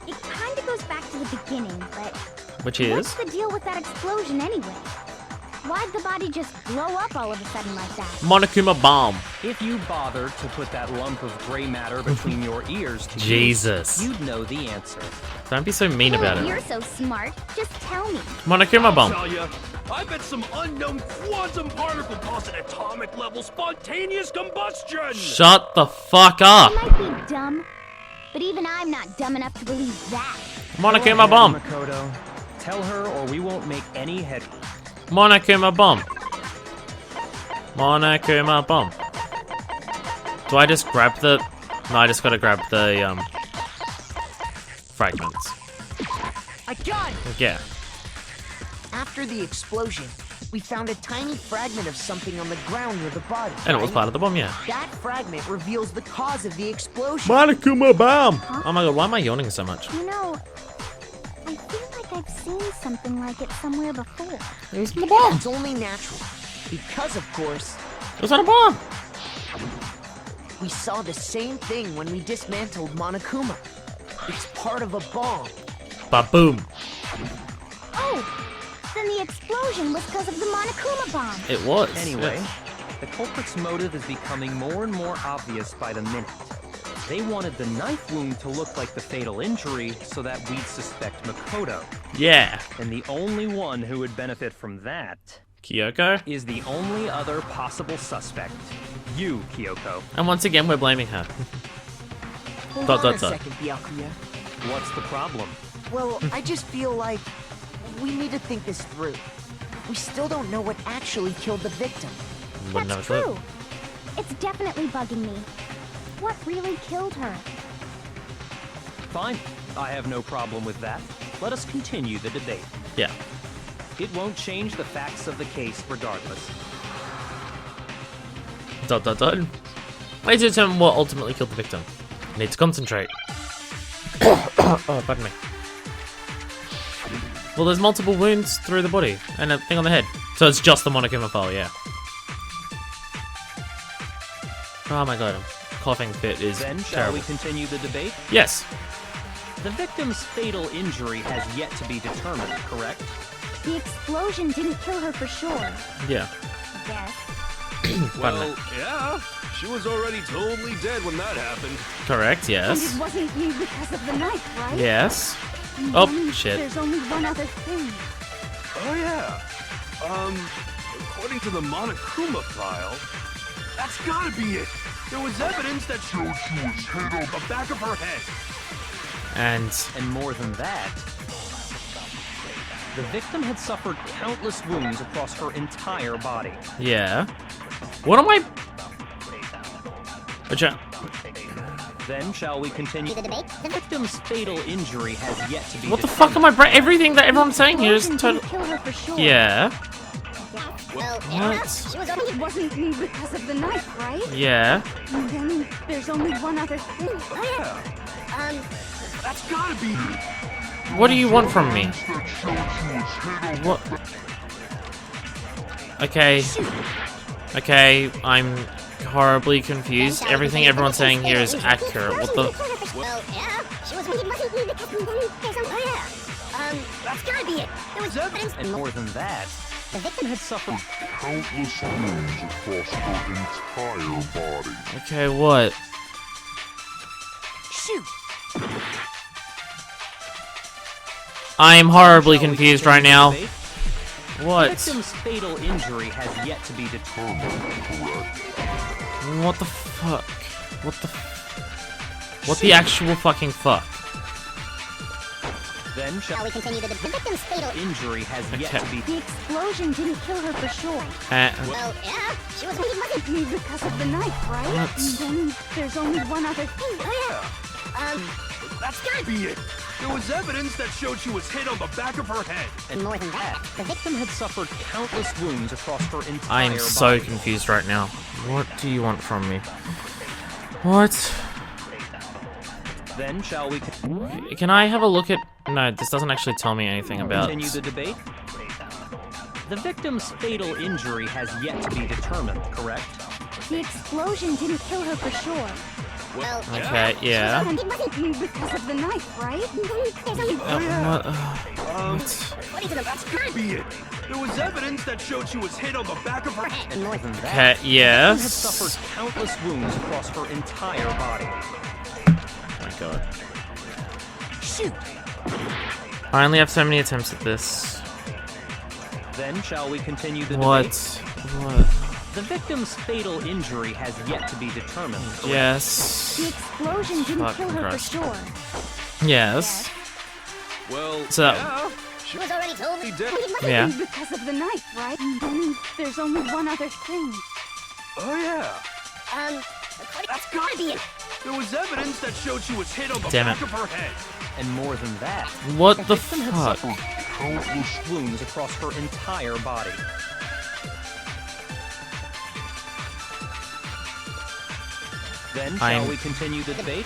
It kind of goes back to the beginning, but Which what's is? the deal with that explosion anyway? Why'd the body just blow up all of a sudden like that? Monokuma bomb. If you bothered to put that lump of gray matter between your ears to Jesus. use, you'd know the answer. Don't be so mean about Oh, it. you're so smart. Just tell me. Monokuma bomb. Tell ya, I bet some unknown quantum particle caused an atomic level spontaneous combustion. Shut the fuck up. You might be dumb, but even I'm not dumb enough to believe that. Monokuma bomb. Makoto, tell her or we won't make any head. Monokuma bomb. Monokuma bomb. Do I just grab the... No, I just gotta grab the, fragments. I got it! Yeah. After the explosion, we found a tiny fragment of something on the ground near the body. And it was right? part of the bomb, yeah. That fragment reveals the cause of the explosion. Monokuma bomb! Oh my god, why am I yawning so much? You know, I feel like I've seen something like it somewhere before. It was in the bomb. It's only natural. Because, of course, It was on a bomb. we saw the same thing when we dismantled Monokuma. It's part of a bomb. Ba-boom. Oh, then the explosion was because of the Monokuma bomb. It was. Anyway, yes. the culprit's motive is becoming more and more obvious by the minute. They wanted the knife wound to look like the fatal injury so that we'd suspect Makoto. Yeah. And the only one who would benefit from that Kyoko. is the only other possible suspect. You, Kyoko. And once again, we're blaming her. Hold Dot, on dot, a dot. second, Byakuya. What's the problem? Well, I just feel like we need to think this through. We still don't know what actually killed the victim. Wouldn't That's have a clue. true. It's definitely bugging me. What really killed her? Fine. I have no problem with that. Let us continue the debate. Yeah. It won't change the facts of the case regardless. Dot, dot, dot. I need to determine what ultimately killed the victim. I need to concentrate. Oh, pardon me. Well, there's multiple wounds through the body and a thing on the head. So it's just the Monokuma file, yeah. Oh my god, coughing fit is Then, shall terrible. we continue the debate? Yes. The victim's fatal injury has yet to be determined, correct? The explosion didn't kill her for sure, Yeah. I guess. Pardon Well, me. yeah, she was already totally dead when that happened. Correct, And yes. it wasn't you because of the knife, right? Yes. And Oh, then shit. There's only one other thing. Oh yeah. According to the Monokuma file, that's gotta be it. There was evidence that showed she was hit on the back of her head. And And more than that, the victim had suffered countless wounds across her entire body. yeah. What am I? Which Then shall we continue the debate? The victim's fatal injury has yet to be What the fuck am I everything that everyone's saying here is total. Kill her for sure. Yeah. Well, What? She was only wasn't me because of the knife, right? Yeah. And then there's only one other thing. That's gotta be. What do you want from me? What? Okay. Okay, I'm horribly confused. Everything everyone's saying here is accurate. What the? well, yeah. She was only wasn't me because there's only that's gotta be it. There was evidence. And more than that, the victim had suffered Countless wounds across her entire body. Okay, what? Shoot. I'm horribly confused right now. The What? victim's fatal injury has yet to be determined. What the fuck? What the? What the actual fucking fuck? Then shall we continue the victim's fatal injury has yet Okay. to be The explosion didn't kill her for sure. well, yeah. She was only wasn't Me because of the knife, right? What? And then there's only one other thing. That's gotta be it. There was evidence that showed she was hit on the back of her head. and more than that. The victim had suffered countless wounds across her entire I am body. so confused right now. What do you want from me? What? Then shall we Can I have a look at? No, this doesn't actually tell me anything about. continue the debate? The victim's fatal injury has yet to be determined, correct? The explosion didn't kill her for sure. well, Okay, yeah. And it wasn't me because of the knife, right? And then there's only What? what is it about? That's gotta be it. There was evidence that showed she was hit on the back of her head. And more than that, Okay, the victim had yes. suffered countless wounds across her entire body. Oh my god. Shoot. I only have so many attempts at this. Then shall we continue the What? debate? What? The victim's fatal injury has yet to be determined. correct? Yes. The explosion didn't Fucking kill her Christ. for sure. Yes. Well, So- yeah. She was already told me. He did. Yeah. Me because of the knife, right? And then there's only one other thing. Oh yeah. That's gotta be it. There was evidence that showed she was hit on the Damn back it. of her head. And more than that, What the victim had fuck? suffered countless wounds across her entire body. Then shall we continue the debate?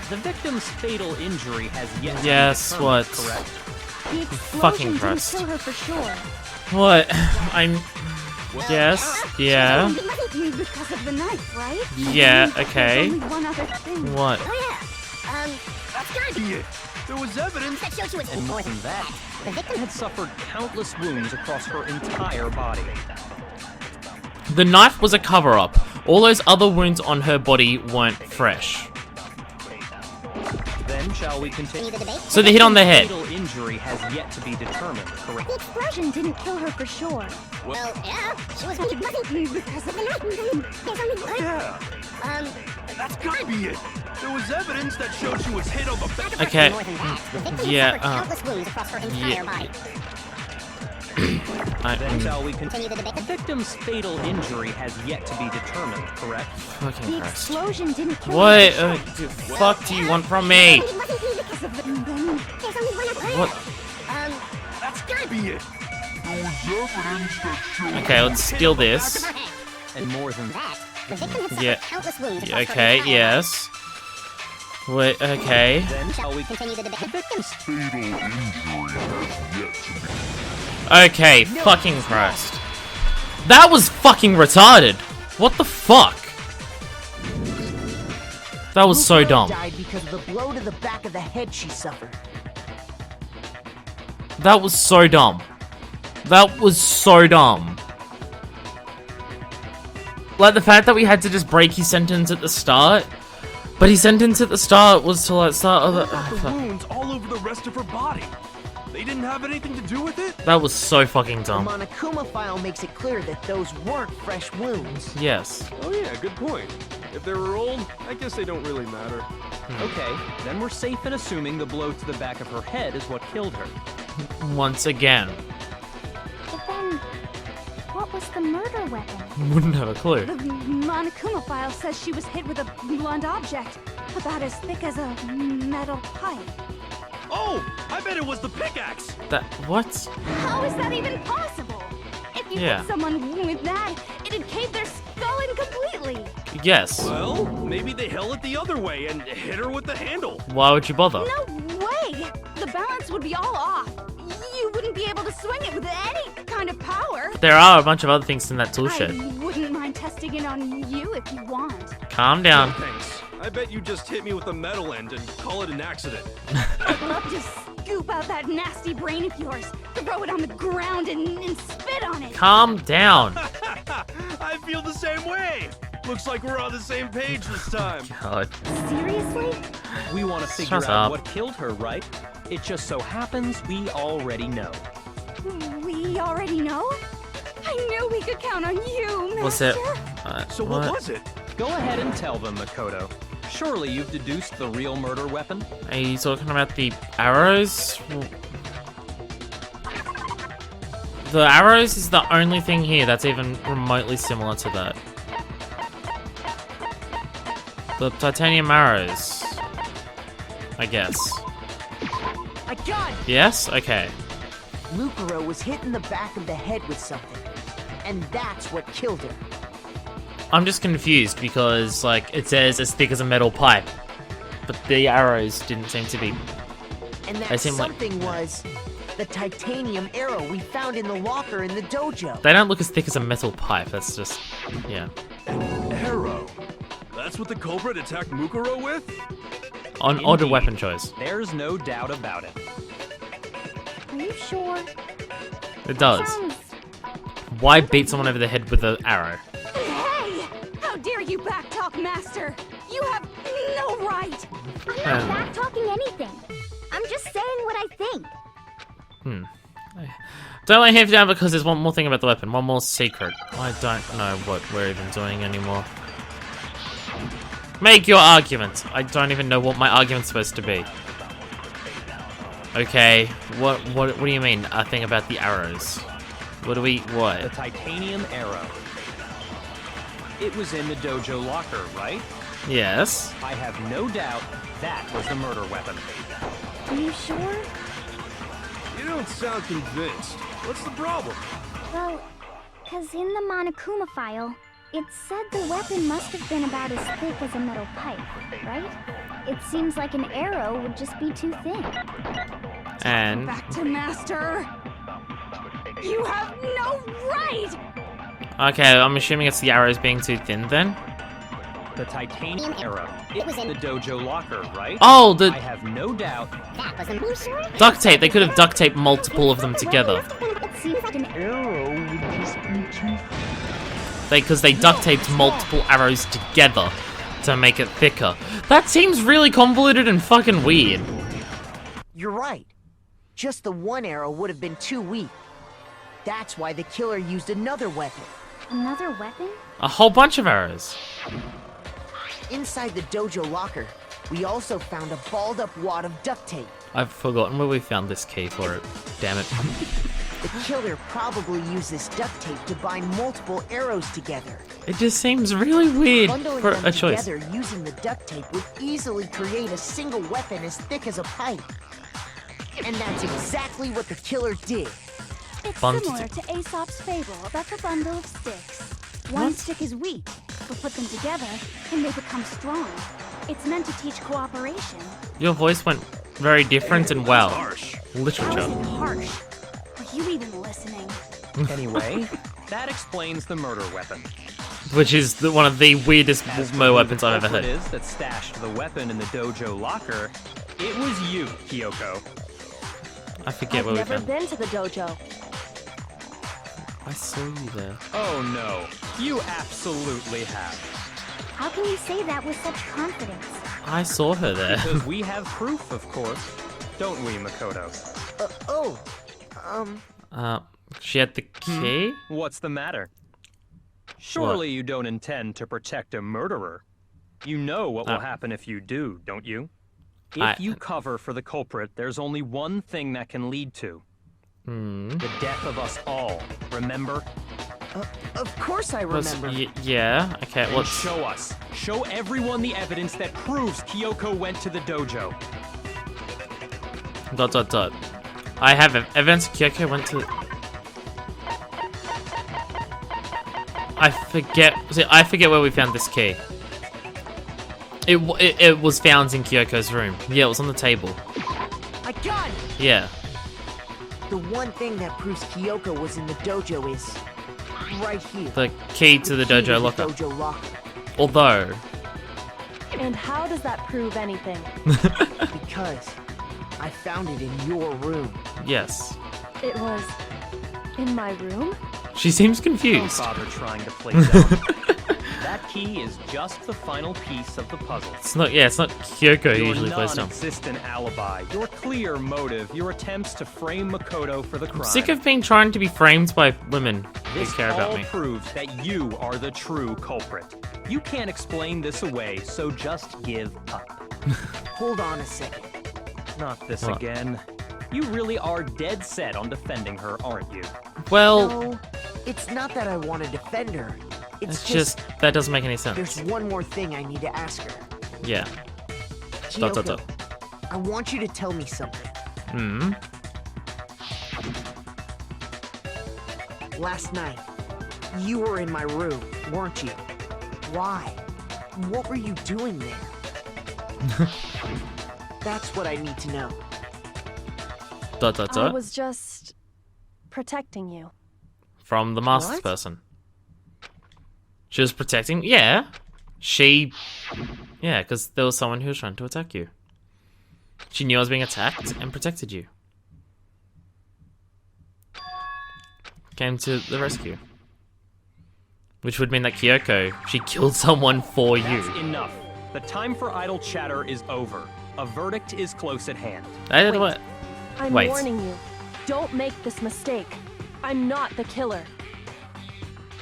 The victim's fatal injury has yet to Yes, be determined, what? correct? The Fucking explosion didn't Christ. kill her for sure. What? I'm. Yes. Yeah. And it wasn't me because of the knife, right? Yeah. There's Okay. only one other thing. What? That's gotta be it. There was evidence. That showed she was And more than that, the victim had suffered countless wounds across her entire body. The knife was a cover-up. All those other wounds on her body weren't fresh. Then shall we continue the debate? So they hit on the head. Fatal injury has yet to be determined, correct? The explosion didn't kill her for sure. well, yeah. She was It wasn't me because of the knife. And then there's only one. Yeah. That's gotta be it. There was evidence that showed she was hit on the back of her Okay. more than that. The victim Yeah. suffered countless wounds across her entire yeah. body. Then shall we Continue the debate. The victim's fatal injury has yet to be determined, correct? Fucking The Christ. explosion didn't kill What? her for sure. Fuck do you want from me? It wasn't me because of the... And then there's only one other thing. What? That's gotta be it. There was evidence that showed Okay, let's steal this. Her head. And more than That. The victim had suffered Yeah. countless wounds across her Okay. entire Yes. Wait. Okay. then shall we Continue the debate. The victim's fatal injury has yet to be. Okay. Fucking Christ. That was fucking retarded. What the fuck? That was so dumb. Died because of the blow to the back of the head she suffered. That was so dumb. That was so dumb. Like the fact that we had to just break his sentence at the start, but his sentence at the start was to like start other. The wounds all over the rest of her body. They didn't have anything to do with it? That was so fucking The dumb. Monokuma file makes it clear that those weren't fresh wounds. Yes. Oh yeah, good point. If they were old, I guess they don't really matter. Okay, then we're safe in assuming the blow to the back of her head is what killed her. Once again. But then, what was the murder weapon? Wouldn't have a clue. The Monokuma file says she was hit with a blunt object, about as thick as a metal pipe. Oh, I bet it was the pickaxe. That what? How is that even possible? If you Yeah. hit someone with that, it'd cave their skull in completely. Yes. Well, maybe they held it the other way and hit her with the handle. Why would you bother? No way! The balance would be all off. You wouldn't be able to swing it with any kind of power. There are a bunch of other things in that tool shed. I wouldn't mind testing it on you if you want. Calm down. Thanks. I bet you just hit me with the metal end and call it an accident. I'd love to scoop out that nasty brain of yours, throw it on the ground and spit on it. Calm down. I feel the same way. Looks like we're on the same page this time. God. Seriously? We want to figure Shut out up. what killed her, right? It just so happens we already know. We already know? I knew we could count on you, Master. What's it? So what was it? Go ahead and tell them, Makoto. Surely you've deduced the real murder weapon? Are you talking about the arrows? The arrows is the only thing here that's even remotely similar to that. The titanium arrows. I guess. I got it! Yes? Okay. Mukuro was hit in the back of the head with something. And that's what killed her. I'm just confused because, like, it says as thick as a metal pipe. But the arrows didn't seem to be. And They that seem like- something was the titanium arrow we found in the locker in the dojo. They don't look as thick as a metal pipe. That's just. Yeah. Arrow. That's what the culprit attacked Mukuro with? An odd Indeed. weapon choice. There's no doubt about it. Are you sure? It does. Sounds... Why beat someone over the head with an arrow? Hey! How dare you backtalk, Master? You have no right! I'm not back-talking anything. I'm just saying what I think. Don't let him down because there's one more thing about the weapon. One more secret. I don't know what we're even doing anymore. Make your argument. I don't even know what my argument's supposed to be. Okay, what do you mean? A thing about the arrows? What? The titanium arrow. It was in the dojo locker, right? Yes. I have no doubt that was the murder weapon. Are you sure? You don't sound convinced. What's the problem? Well, because in the Monokuma file, it said the weapon must have been about as thick as a metal pipe, right? It seems like an arrow would just be too thin. And Back to Master! You have no right! okay, I'm assuming it's the arrows being too thin then. The titanium arrow. It was in the dojo locker, right? Oh, the I have no doubt. duct tape. They could have duct taped multiple of them together. It seems like an Because they duct taped multiple arrows together to make it thicker. That seems really convoluted and fucking weird. You're right. Just the one arrow would have been too weak. That's why the killer used another weapon. Another weapon? A whole bunch of arrows. Inside the dojo locker, we also found a balled-up wad of duct tape. I've forgotten where we found this key for it. Damn it. The killer probably used this duct tape to bind multiple arrows together. It just seems really weird Bundling for them a choice. together using the duct tape would easily create a single weapon as thick as a pipe. And that's exactly what the killer did. It's Bundle similar to Aesop's fable about the bundle of sticks. One stick is weak, but put them together and they become strong. It's meant to teach cooperation. Your voice went very different and well. Harsh. Literature. Harsh. Are you even listening? Anyway, that explains the murder weapon. Which is one of the weirdest As for mo who weapons the I've ever culprit heard. is that stashed the weapon in the dojo locker, it was you, Kyoko. I forget I've where we never found. been to the dojo. I saw you there. Oh no, you absolutely have. How can you say that with such confidence? I saw her there. Because we have proof, of course. Don't we, Makoto? She had the key? What's the matter? Surely you don't intend to protect a murderer. You know what will happen if you do, don't you? If you cover for the culprit, there's only one thing that can lead to. The death of us all, remember? Of course I What's- remember. yeah, okay, Then what's... show us. Show everyone the evidence that proves Kyoko went to the dojo. ... I have evidence Kyoko went to... I forget where we found this key. It was found in Kyoko's room. Yeah, it was on the table. I got it! Yeah. The one thing that proves Kyoko was in the dojo is right here. The key to the key to dojo locker. Dojo locker. Although... And how does that prove anything? Because I found it in your room. Yes. It was in my room? She seems Don't confused. bother trying to play dumb. That key is just the final piece of the puzzle. It's not Kyoko who Your usually plays dumb. non-existent alibi, your clear motive, your attempts to frame Makoto for the crime. I'm sick of being trying to be framed by women who This care about all me. proves that you are the true culprit. You can't explain this away, so just give up. Hold on a second. Not this What? again. You really are dead set on defending her, aren't you? Well, No, it's not that I want to defend her. it's It's just... That doesn't make any sense. there's one more thing I need to ask her. Yeah. Kyoko, I want you to tell me something. Hmm. Last night, you were in my room, weren't you? Why? What were you doing there? That's what I need to know. I was just protecting you. From the masked What? person. She was protecting... Yeah. Yeah, because there was someone who was trying to attack you. She knew I was being attacked and protected you. Came to the rescue. Which would mean that Kyoko, she killed someone for you. That's enough. The time for idle chatter is over. A verdict is close at hand. I don't know Wait. what... I'm Wait. warning you. Don't make this mistake. I'm not the killer.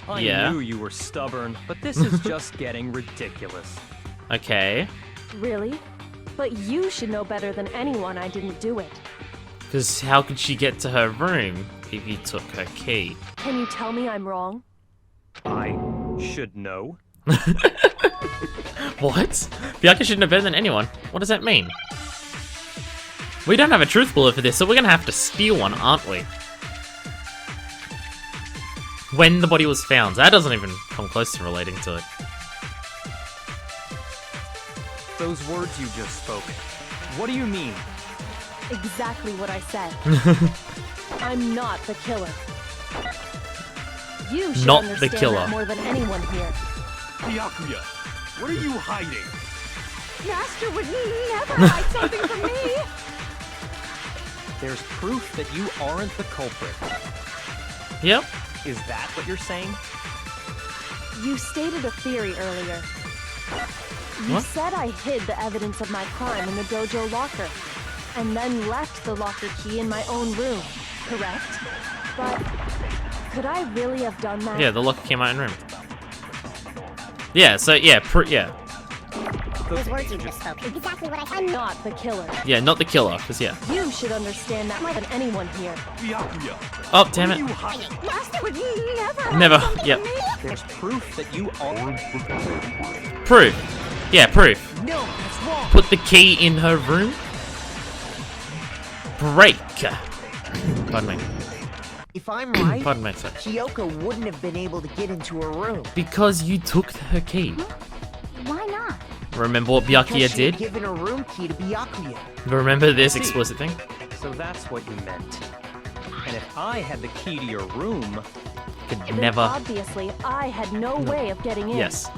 I Yeah? knew you were stubborn, but this is just getting ridiculous. Okay. Really? But you should know better than anyone I didn't do it. Because how could she get to her room if you took her key? Can you tell me I'm wrong? I should know. What? Bianca should know better than anyone. What does that mean? We don't have a truth bullet for this, so we're gonna have to steal one, aren't we? When the body was found. That doesn't even come close to relating to it. Those words you just spoke. What do you mean? Exactly what I said. I'm not the killer. You should Not the understand killer. that more than anyone here. Byakuya, what are you hiding? Master would never hide something from me! There's proof that you aren't the culprit. Yep. Is that what you're saying? You stated a theory earlier. You What? said I hid the evidence of my crime in the dojo locker, and then left the locker key in my own room, correct? But could I really have done that? Yeah, the locker came out in room. Yeah, so yeah, yeah. Those Words you just spoke. Exactly what I I'm not the killer. Yeah, not the killer, because yeah. You should understand that more than anyone here. Byakuya, Oh, damn what are you it. hiding? Master would never hide Never, something yep. from me! There's proof that you aren't. Proof. Yeah, proof. No, that's wrong. Put the key in her room. Break. Pardon me. If I'm right, Pardon me, sir. Kyoko wouldn't have been able to get into her room. Because you took her key. Why not? Remember what Because Byakuya she had did? given her room key to Byakuya. Remember this explicit thing? So that's what you meant. And if I had the key to your room, Could Then never. obviously, I had no way of getting in. Yes.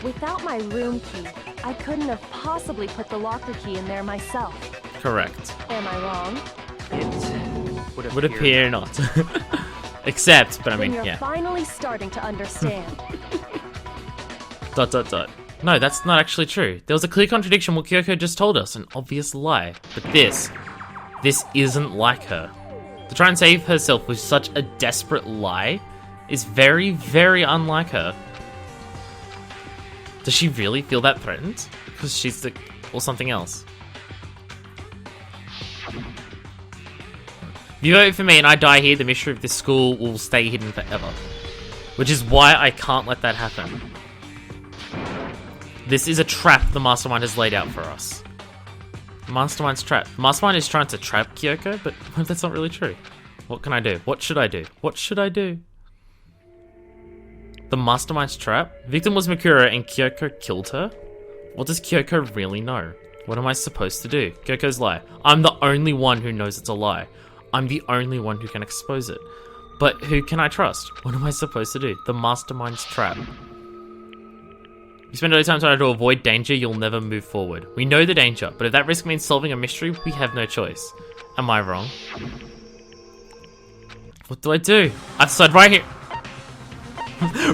Without my room key, I couldn't have possibly put the locker key in there myself. Correct. Am I wrong? it Would appear not. Except, but I Then mean, you're yeah. finally starting to understand. ... No, that's not actually true. There was a clear contradiction what Kyoko just told us, an obvious lie. But this isn't like her. To try and save herself with such a desperate lie is very, very unlike her. Does she really feel that threatened? Because she's the... or something else? If you vote for me and I die here, the mystery of this school will stay hidden forever. Which is why I can't let that happen. This is a trap the Mastermind has laid out for us. Mastermind's trap. Mastermind is trying to trap Kyoko, but that's not really true. What can I do? What should I do? What should I do? The Mastermind's trap? Victim was Mikura and Kyoko killed her? What does Kyoko really know? What am I supposed to do? Kyoko's lie. I'm the only one who knows it's a lie. I'm the only one who can expose it. But who can I trust? What am I supposed to do? The Mastermind's trap. You spend all your time trying to avoid danger, you'll never move forward. We know the danger, but if that risk means solving a mystery, we have no choice. Am I wrong? What do I do? I decide right here.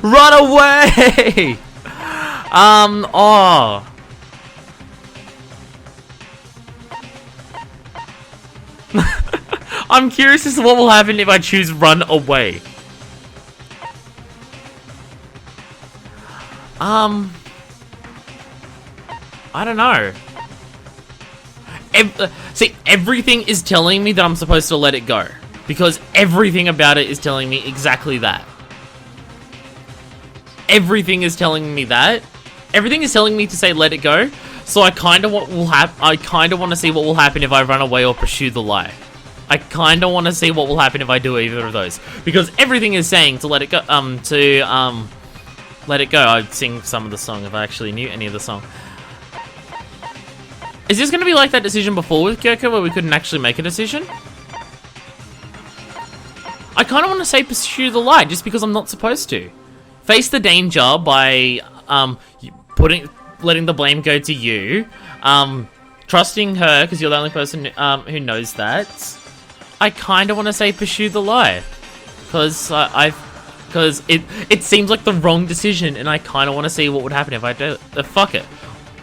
Run away! Oh. I'm curious as to what will happen if I choose run away. I don't know. See, everything is telling me that I'm supposed to let it go. Because everything about it is telling me exactly that. Everything is telling me that. Everything is telling me to say let it go. So I kind of want to see what will happen if I run away or pursue the lie. I kind of want to see what will happen if I do either of those. Because everything is saying to let it go, let it go. I'd sing some of the song if I actually knew any of the song. Is this going to be like that decision before with Kyoko where we couldn't actually make a decision? I kind of want to say pursue the lie just because I'm not supposed to. Face the danger by letting the blame go to you. Trusting her because you're the only person who knows that. I kind of want to say pursue the lie because it seems like the wrong decision, and I kind of want to see what would happen if I do. Fuck it.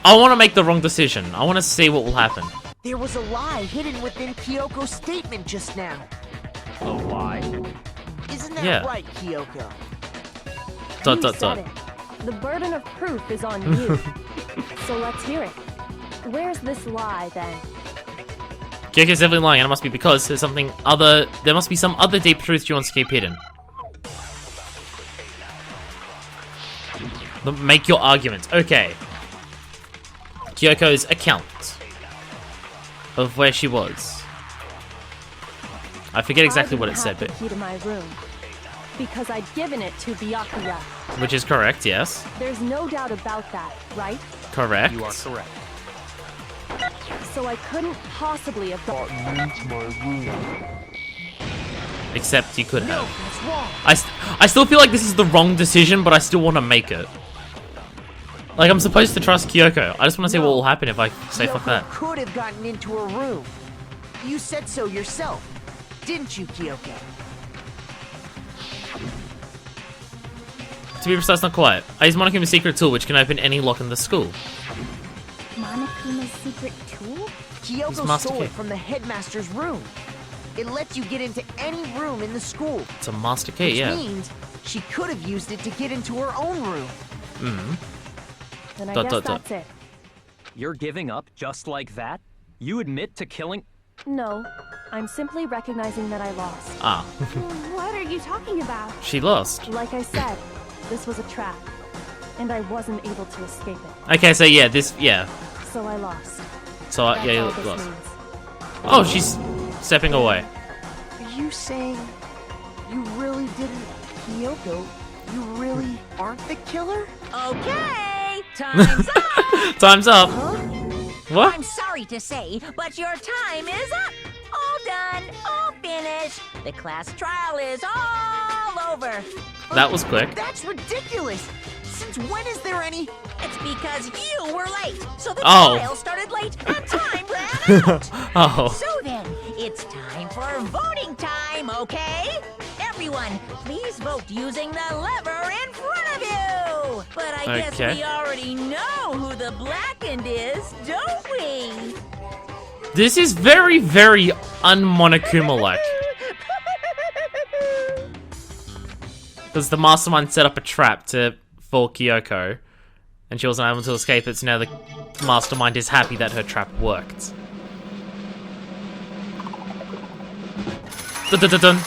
I want to make the wrong decision. I want to see what will happen. There was a lie hidden within Kyoko's statement just now. A lie? Isn't that right, Kyoko? You said it. The burden of proof is on you. So let's hear it. Where's this lie, then? Kyoko's definitely lying, and it must be because there's something other. There must be some other deep truth she wants to keep hidden. Make your arguments. Okay. Kyoko's account of where she was. I forget exactly what it said, but key to my room because I'd given it to Byakuya. Which is correct, yes. There's no doubt about that, right? Correct. You are correct. So I couldn't possibly have got my room. Except you could have. That's wrong. I still feel like this is the wrong decision, but I still want to make it. Like, I'm supposed to trust Kyoko. I just want to see what will happen if I say fuck that. Could have gotten into her room. You said so yourself, didn't you, Kyoko? To be precise, not quite. I use Monokuma's secret tool, which can open any lock in the school. Monokuma's secret tool? Kyoko stole it from the headmaster's room. It lets you get into any room in the school. It's a master key, yeah. Which means she could have used it to get into her own room. Hmm. Then I guess that's it. You're giving up just like that? You admit to killing... No, I'm simply recognizing that I lost. Ah. What are you talking about? She lost. Like I said, this was a trap, and I wasn't able to escape it. Okay, so yeah, yeah. So I lost. So, That's yeah, you all this lost. means. Oh, she's stepping away. Are you saying you really didn't, Kyoko? You really aren't the killer? Okay, time's up. Time's up. Huh? What? I'm sorry to say, but your time is up. All done, all finished. The class trial is all over. That was quick. That's ridiculous. Since when is there any... It's because you were late. So the Oh. trial started late and time ran out. Oh. So then, it's time for voting time, okay? Everyone, please vote using the lever in front of you. But I guess Okay. we already know who the blackened is, don't we? This is very, very un-Monokuma-like. Because the mastermind set up a trap for Kyoko, and she wasn't able to escape it, so now the mastermind is happy that her trap worked. Dun, dun, dun, dun.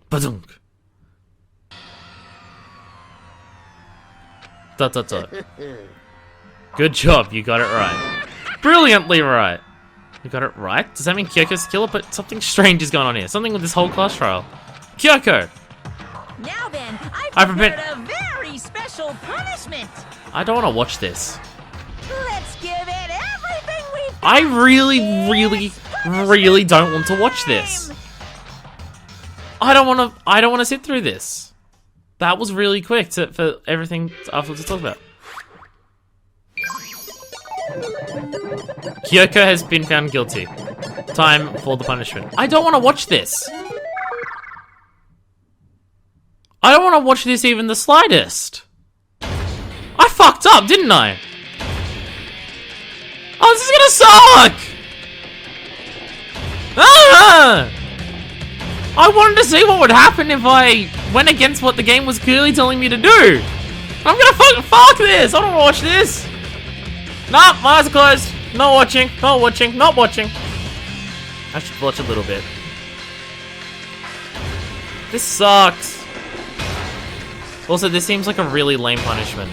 Badunk. Dot dot dot. Good job, you got it right. Brilliantly right. You got it right? Does that mean Kyoko's the killer? But something strange is going on here. Something with this whole class trial. Kyoko! Now then, I've I've prepared- prepared a very special punishment. I don't want to watch this. Let's give it everything we've got. I really don't want to watch this. I don't want to sit through this. That was really quick for everything afterwards to talk about. Kyoko has been found guilty. Time for the punishment. I don't want to watch this. I don't want to watch this even the slightest. I fucked up, didn't I? Oh, this is gonna suck! Ah! I wanted to see what would happen if I went against what the game was clearly telling me to do. I'm gonna fuck this! I don't wanna watch this! Nah, my eyes are closed. Not watching, not watching, not watching. I should watch a little bit. This sucks. Also, this seems like a really lame punishment.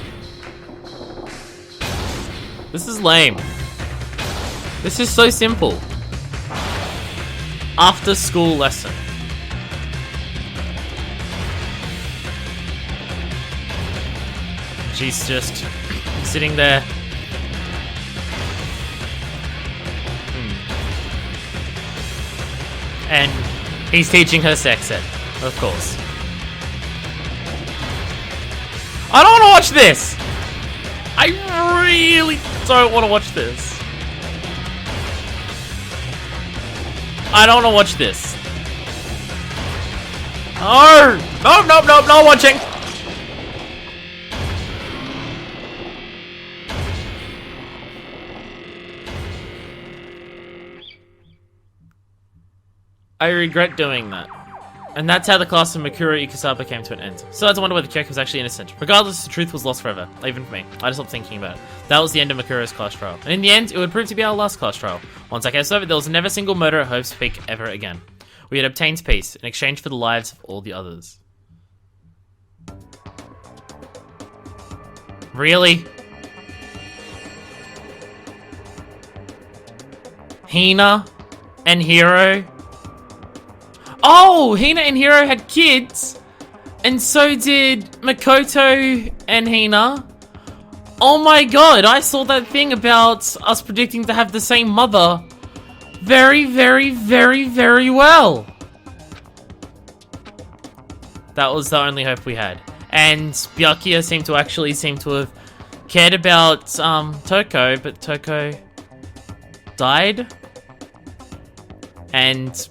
This is lame. This is so simple. After school lesson. She's just sitting there. And he's teaching her sex ed, of course. I don't want to watch this! I really don't want to watch this. I don't want to watch this. No! No watching! I regret doing that. And that's how the class of Mikuro Ikusaba came to an end. So I had to wonder whether Kyoko was actually innocent. Regardless, the truth was lost forever. Even for me. I just stopped thinking about it. That was the end of Mikuro's class trial. And in the end, it would prove to be our last class trial. Once that case was over, there was never a single murder at Hope's Peak ever again. We had obtained peace in exchange for the lives of all the others. Really? Hina and Hiro? Oh, Hina and Hiro had kids, and so did Makoto and Hina. Oh my god, I saw that thing about us predicting to have the same mother very, very, very, very well. That was the only hope we had. And Byakuya seemed to have cared about Toko, but Toko died. And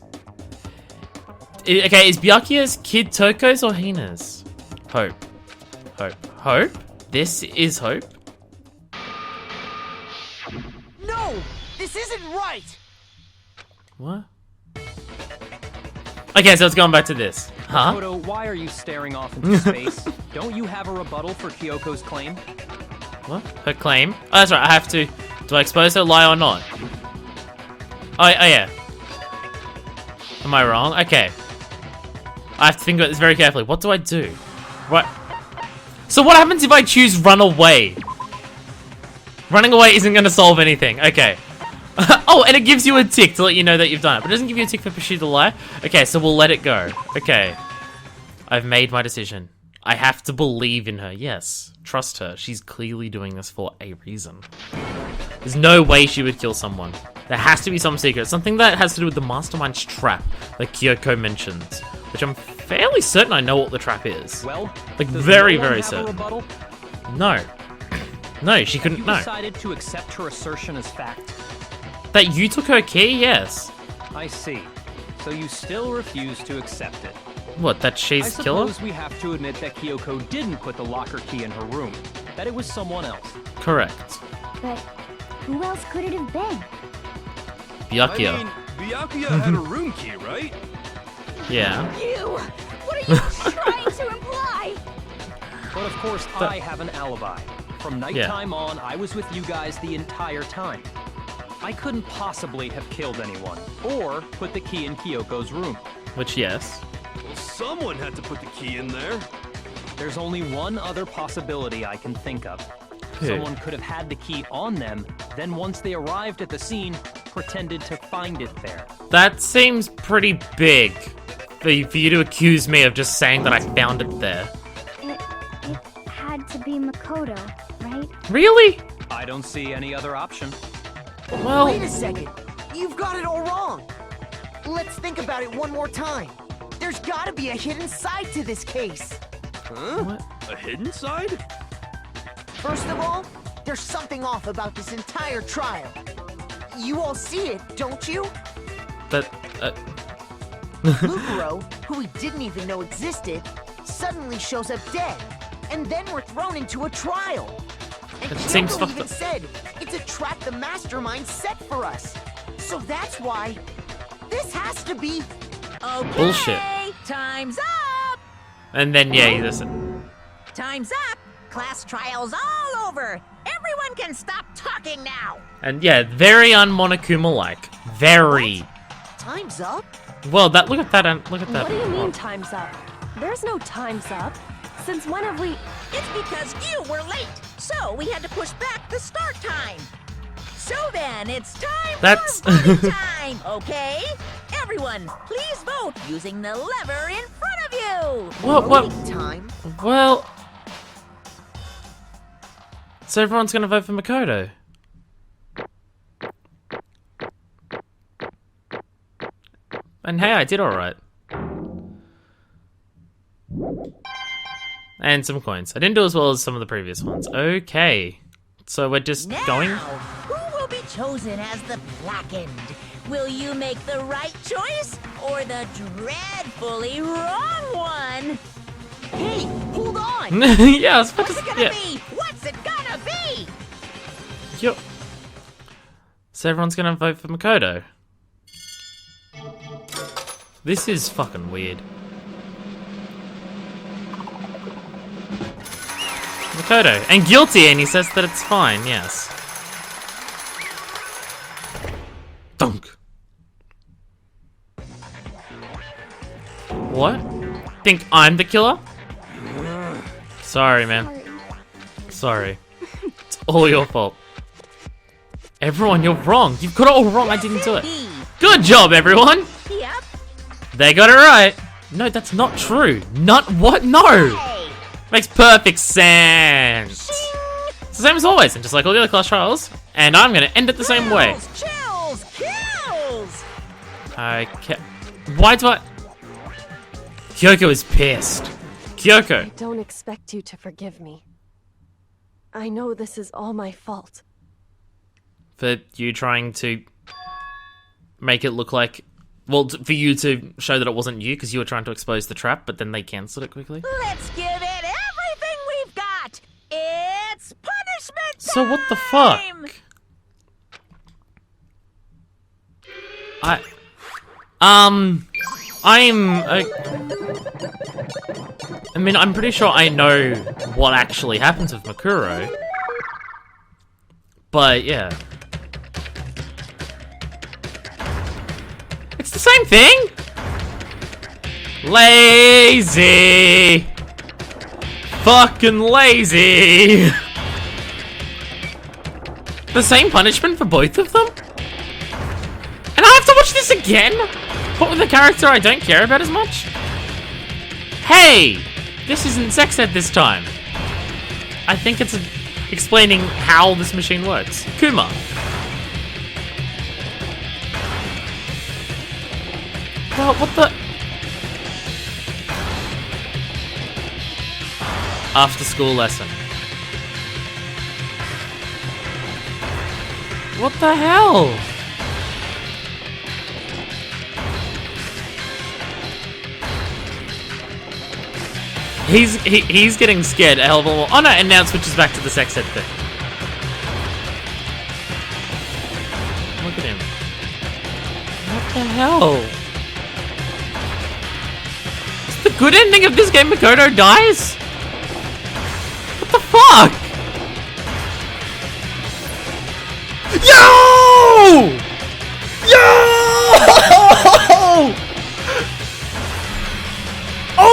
okay, is Byakuya's kid Toko's or Hina's? Hope. Hope? This is Hope? No! This isn't right! What? Okay, so it's going back to this. Huh? Makoto, why are you staring off into space? Don't you have a rebuttal for Kyoko's claim? What? Her claim? Oh, that's right, I have to... Do I expose her lie or not? Oh yeah. Am I wrong? Okay. I have to think about this very carefully. What do I do? What? So what happens if I choose run away? Running away isn't going to solve anything. Okay. Oh, and it gives you a tick to let you know that you've done it. But it doesn't give you a tick for pursue the lie. Okay, so we'll let it go. Okay. I've made my decision. I have to believe in her. Yes. Trust her. She's clearly doing this for a reason. There's no way she would kill someone. There has to be some secret. Something that has to do with the mastermind's trap that Kyoko mentions. Which I'm fairly certain I know what the trap is. Well, like does very, no one very have a certain. rebuttal? No. No, she couldn't. You No. decided to accept her assertion as fact. That you took her key? Yes. I see. So you still refuse to accept it. What, that I she's the killer? suppose we have to admit that Kyoko didn't put the locker key in her room. That it was someone else. Correct. But who else could it have been? Byakuya. I mean, Byakuya had a room key, right? Yeah. You! What are you trying to imply? But of course, I have an alibi. From nighttime on, I was with you guys the entire time. I couldn't possibly have killed anyone, or put the key in Kyoko's room. Which, yes. Well, Someone had to put the key in there. There's only one other possibility I can think of. Who? Someone could have had the key on them, then once they arrived at the scene, pretended to find it there. That seems pretty big for you to accuse me of just saying that I found it there. It had to be Makoto, right? Really? I don't see any other option. Well, Wait a second. You've got it all wrong. Let's think about it one more time. There's gotta be a hidden side to this case. Huh? A hidden side? First of all, there's something off about this entire trial. You all see it, don't you? that. Lukuro, who we didn't even know existed, suddenly shows up dead, and then we're thrown into a trial. And It seems Kyoko fucked even up. said it's a trap the mastermind set for us. So that's why this has to be. Okay, Bullshit. time's up! And then, yeah, you listen. Time's up! Class trial's all over! Everyone can stop talking now! And yeah, very un-Monokuma-like. Very. Time's up? Well, that look at that. Look at that. What do you mean time's up? There's no time's up. Since when have we... It's because you were late, so we had to push back the start time. So then, it's time That's- for voting time, okay? Everyone, please vote using the lever in front of you! What? Voting time? Well. So everyone's gonna vote for Makoto. And hey, I did alright. And some coins. I didn't do as well as some of the previous ones. Okay. So we're just Now, going? who will be chosen as the blackened? Will you make the right choice or the dreadfully wrong one? Hey, hold on! Yeah, I was about What's to it gonna yeah. be? What's it gonna be? Yo. So everyone's gonna vote for Makoto. This is fucking weird. Makoto. And guilty, and he says that it's fine, yes. Dunk. What? Think I'm the killer? Sorry, man. Sorry. It's all your fault. Everyone, you're wrong. You've got it all wrong. I didn't do it. Indeed. Good job, everyone. Yep. They got it right. No, that's not true. Not what? No. Hey. Makes perfect sense. It's the same as always, and just like all the other class trials. And I'm gonna end it the same way. Chills, kills. Okay. Why do I? Kyoko is pissed. Kyoko. I don't expect you to forgive me. I know this is all my fault. For you trying to make it look like, well, for you to show that it wasn't you because you were trying to expose the trap, but then they cancelled it quickly. Let's give it everything we've got. It's punishment time. So what the fuck? I mean, I'm pretty sure I know what actually happens with Makuro. But, yeah. It's the same thing! Lazy! Fucking lazy! The same punishment for both of them? And I have to watch this again? What with a character I don't care about as much? Hey! This isn't sex ed this time. I think it's explaining how this machine works. Kuma. Well, what the? After school lesson. What the hell? He's getting scared a hell of a lot. Oh no, and now it switches back to the sex ed thing. Look at him. What the hell? Is the good ending of this game Makoto dies? What the fuck? Yo! Yo!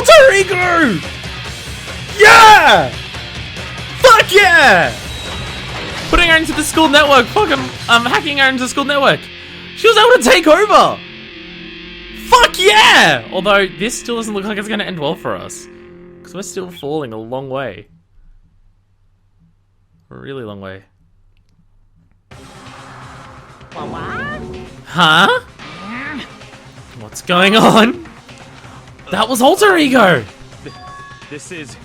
Alter Ego! Yeah! Fuck yeah! Putting her into the school network. Fucking hacking her into the school network. She was able to take over. Fuck yeah! Although this still doesn't look like it's gonna end well for us. Because we're still falling a long way. A really long way. Huh? What's going on? That was Alter Ego! This is...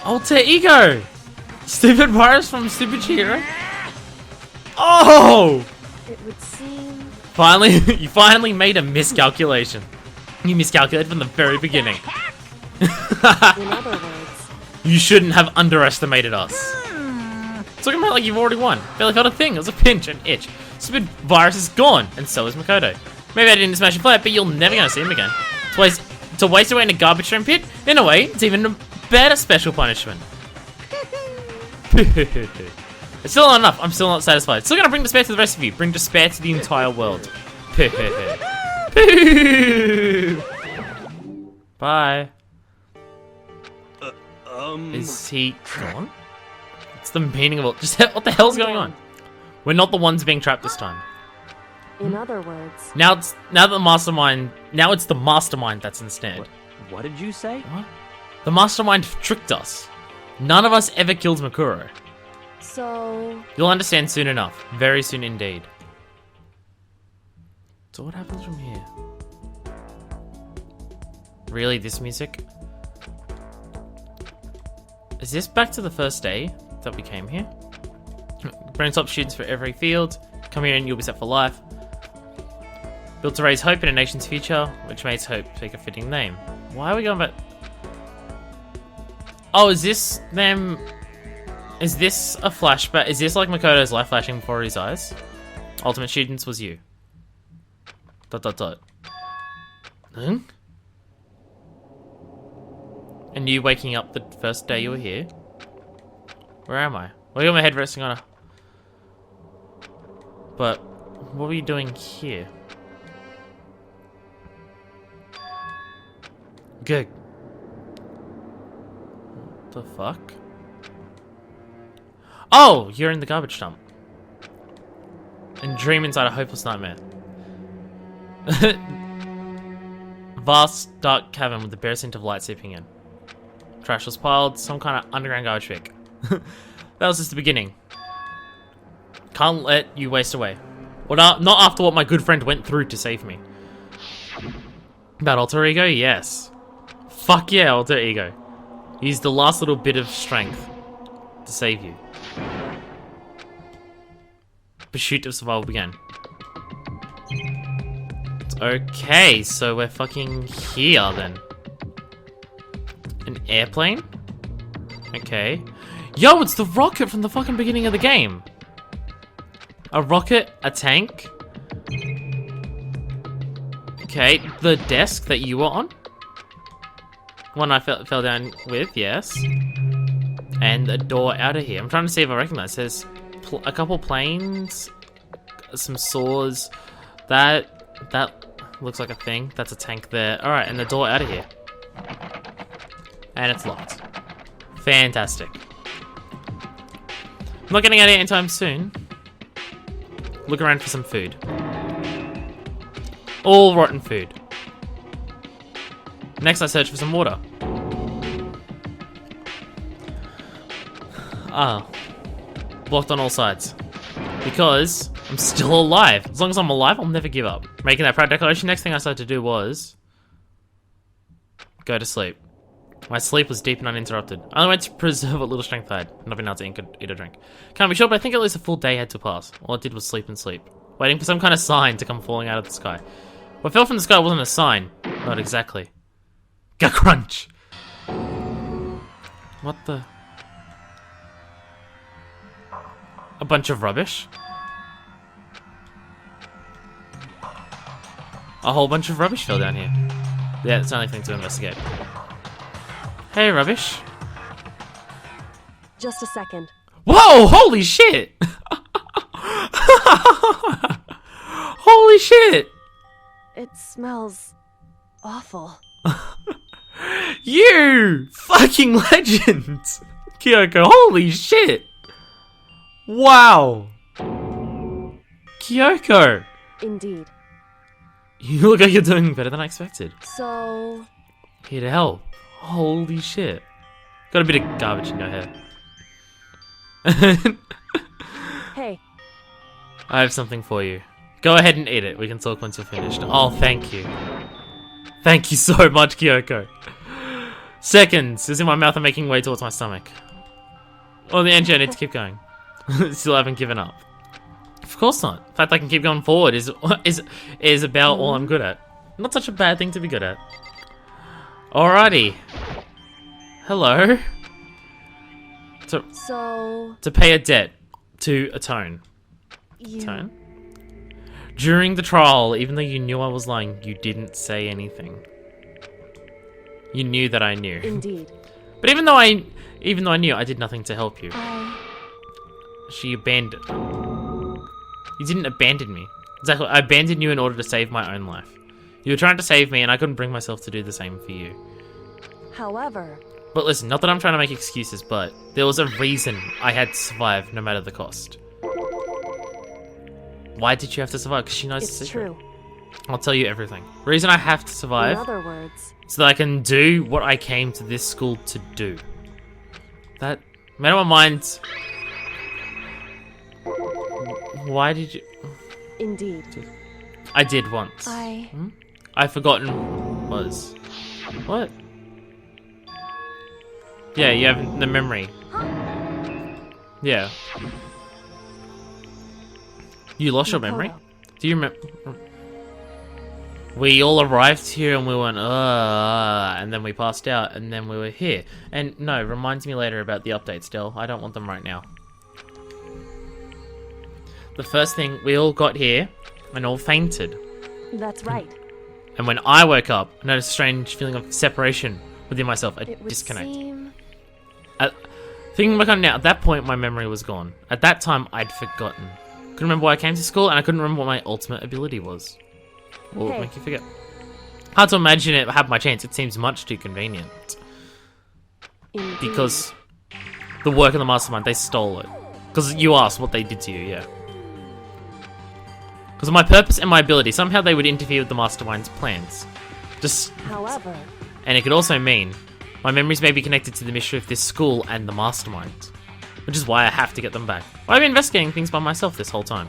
Alter Ego! Stupid virus from Super Hero? Oh! It would seem... Finally, you finally made a miscalculation. You miscalculated from the very beginning. In other words... You shouldn't have underestimated us. Talking about like you've already won. Barely felt a thing. It was a pinch, an itch. Stupid virus is gone, and so is Makoto. Maybe I didn't smash a flat, but you're never gonna see him again. To waste away in a garbage train pit? In a way, it's even a better special punishment. It's still not enough. I'm still not satisfied. Still gonna bring despair to the rest of you. Bring despair to the entire world. Bye. Is he gone? What's the meaning of it? Just what the hell's going on? We're not the ones being trapped this time. In other words... Now it's the mastermind that's instead. What did you say? What? The mastermind tricked us. None of us ever killed Makuro. So... You'll understand soon enough. Very soon indeed. So what happens from here? Really, this music? Is this back to the first day that we came here? Bring top students for every field. Come here and you'll be set for life. Built to raise hope in a nation's future, which makes hope take a fitting name. Why are we going back? Oh, is this them? Is this a flashback? Is this like Makoto's life flashing before his eyes? Ultimate students was you. ... Hmm? And you waking up the first day you were here? Where am I? Well, I got my head resting on a... But, what were you doing here? Good. What the fuck? Oh! You're in the garbage dump. And dream inside a hopeless nightmare. Vast, dark cavern with the barest hint of light seeping in. Trash was piled, some kind of underground garbage pick. That was just the beginning. Can't let you waste away. Well, not after what my good friend went through to save me. About Alter Ego? Yes. Fuck yeah, Alter Ego. Use the last little bit of strength to save you. Pursuit of survival began. Okay, so we're fucking here then. An airplane? Okay. Yo, it's the rocket from the fucking beginning of the game. A rocket, a tank. Okay, the desk that you were on. One I fell down with, yes. And a door out of here. I'm trying to see if I recognize. There's a couple planes, some saws. That looks like a thing. That's a tank there. Alright, and the door out of here. And it's locked. Fantastic. I'm not getting out of here anytime soon. Look around for some food. All rotten food. Next I search for some water. Ah. Blocked on all sides. Because I'm still alive. As long as I'm alive, I'll never give up. Making that proud declaration, next thing I started to do was go to sleep. My sleep was deep and uninterrupted. I only went to preserve what little strength I had. Not been able to eat or drink. Can't be sure, but I think at least a full day had to pass. All I did was sleep and sleep. Waiting for some kind of sign to come falling out of the sky. What fell from the sky wasn't a sign. Not exactly. Crunch. What the? A bunch of rubbish? A whole bunch of rubbish fell down here. Yeah, it's the only thing to investigate. Hey, rubbish. Just a second. Whoa! Holy shit! Holy shit! It smells awful. You fucking legend! Kyoko, holy shit! Wow! Kyoko! Indeed. You look like you're doing better than I expected. So... Here to help. Holy shit. Got a bit of garbage in your hair. Hey. I have something for you. Go ahead and eat it. We can talk once you're finished. Oh, thank you. Thank you so much, Kyoko. Seconds. It's in my mouth and making way towards my stomach. Oh, the engine, I need to keep going. Still haven't given up. Of course not. The fact I can keep going forward is about all I'm good at. Not such a bad thing to be good at. Alrighty. Hello. To pay a debt. To atone. Atone? During the trial, even though you knew I was lying, you didn't say anything. You knew that I knew. Indeed. But even though I knew, I did nothing to help you. She abandoned. You didn't abandon me. Exactly. I abandoned you in order to save my own life. You were trying to save me, and I couldn't bring myself to do the same for you. However... But listen, not that I'm trying to make excuses, but there was a reason I had to survive no matter the cost. Why did you have to survive? Because she knows the secret. It's true. I'll tell you everything. The reason I have to survive... In other words... So that I can do what I came to this school to do. That... Made up my mind... Why did you... Indeed. I did once. I've forgotten... Was... What? Yeah, you have the memory. Yeah. You lost your memory? Do you remember? We all arrived here and we went, and then we passed out and then we were here. And no, reminds me later about the updates, Del. I don't want them right now. The first thing, we all got here and all fainted. That's right. And when I woke up, I noticed a strange feeling of separation within myself, a disconnect. Thinking back on it now, at that point my memory was gone. At that time, I'd forgotten. Couldn't remember why I came to school, and I couldn't remember what my ultimate ability was. What would make you forget? Hard to imagine it had my chance. It seems much too convenient. Indeed. Because the work of the mastermind, they stole it. Because you asked what they did to you, yeah. Because of my purpose and my ability, somehow they would interfere with the mastermind's plans. However... And it could also mean my memories may be connected to the mystery of this school and the mastermind. Which is why I have to get them back. I've been investigating things by myself this whole time.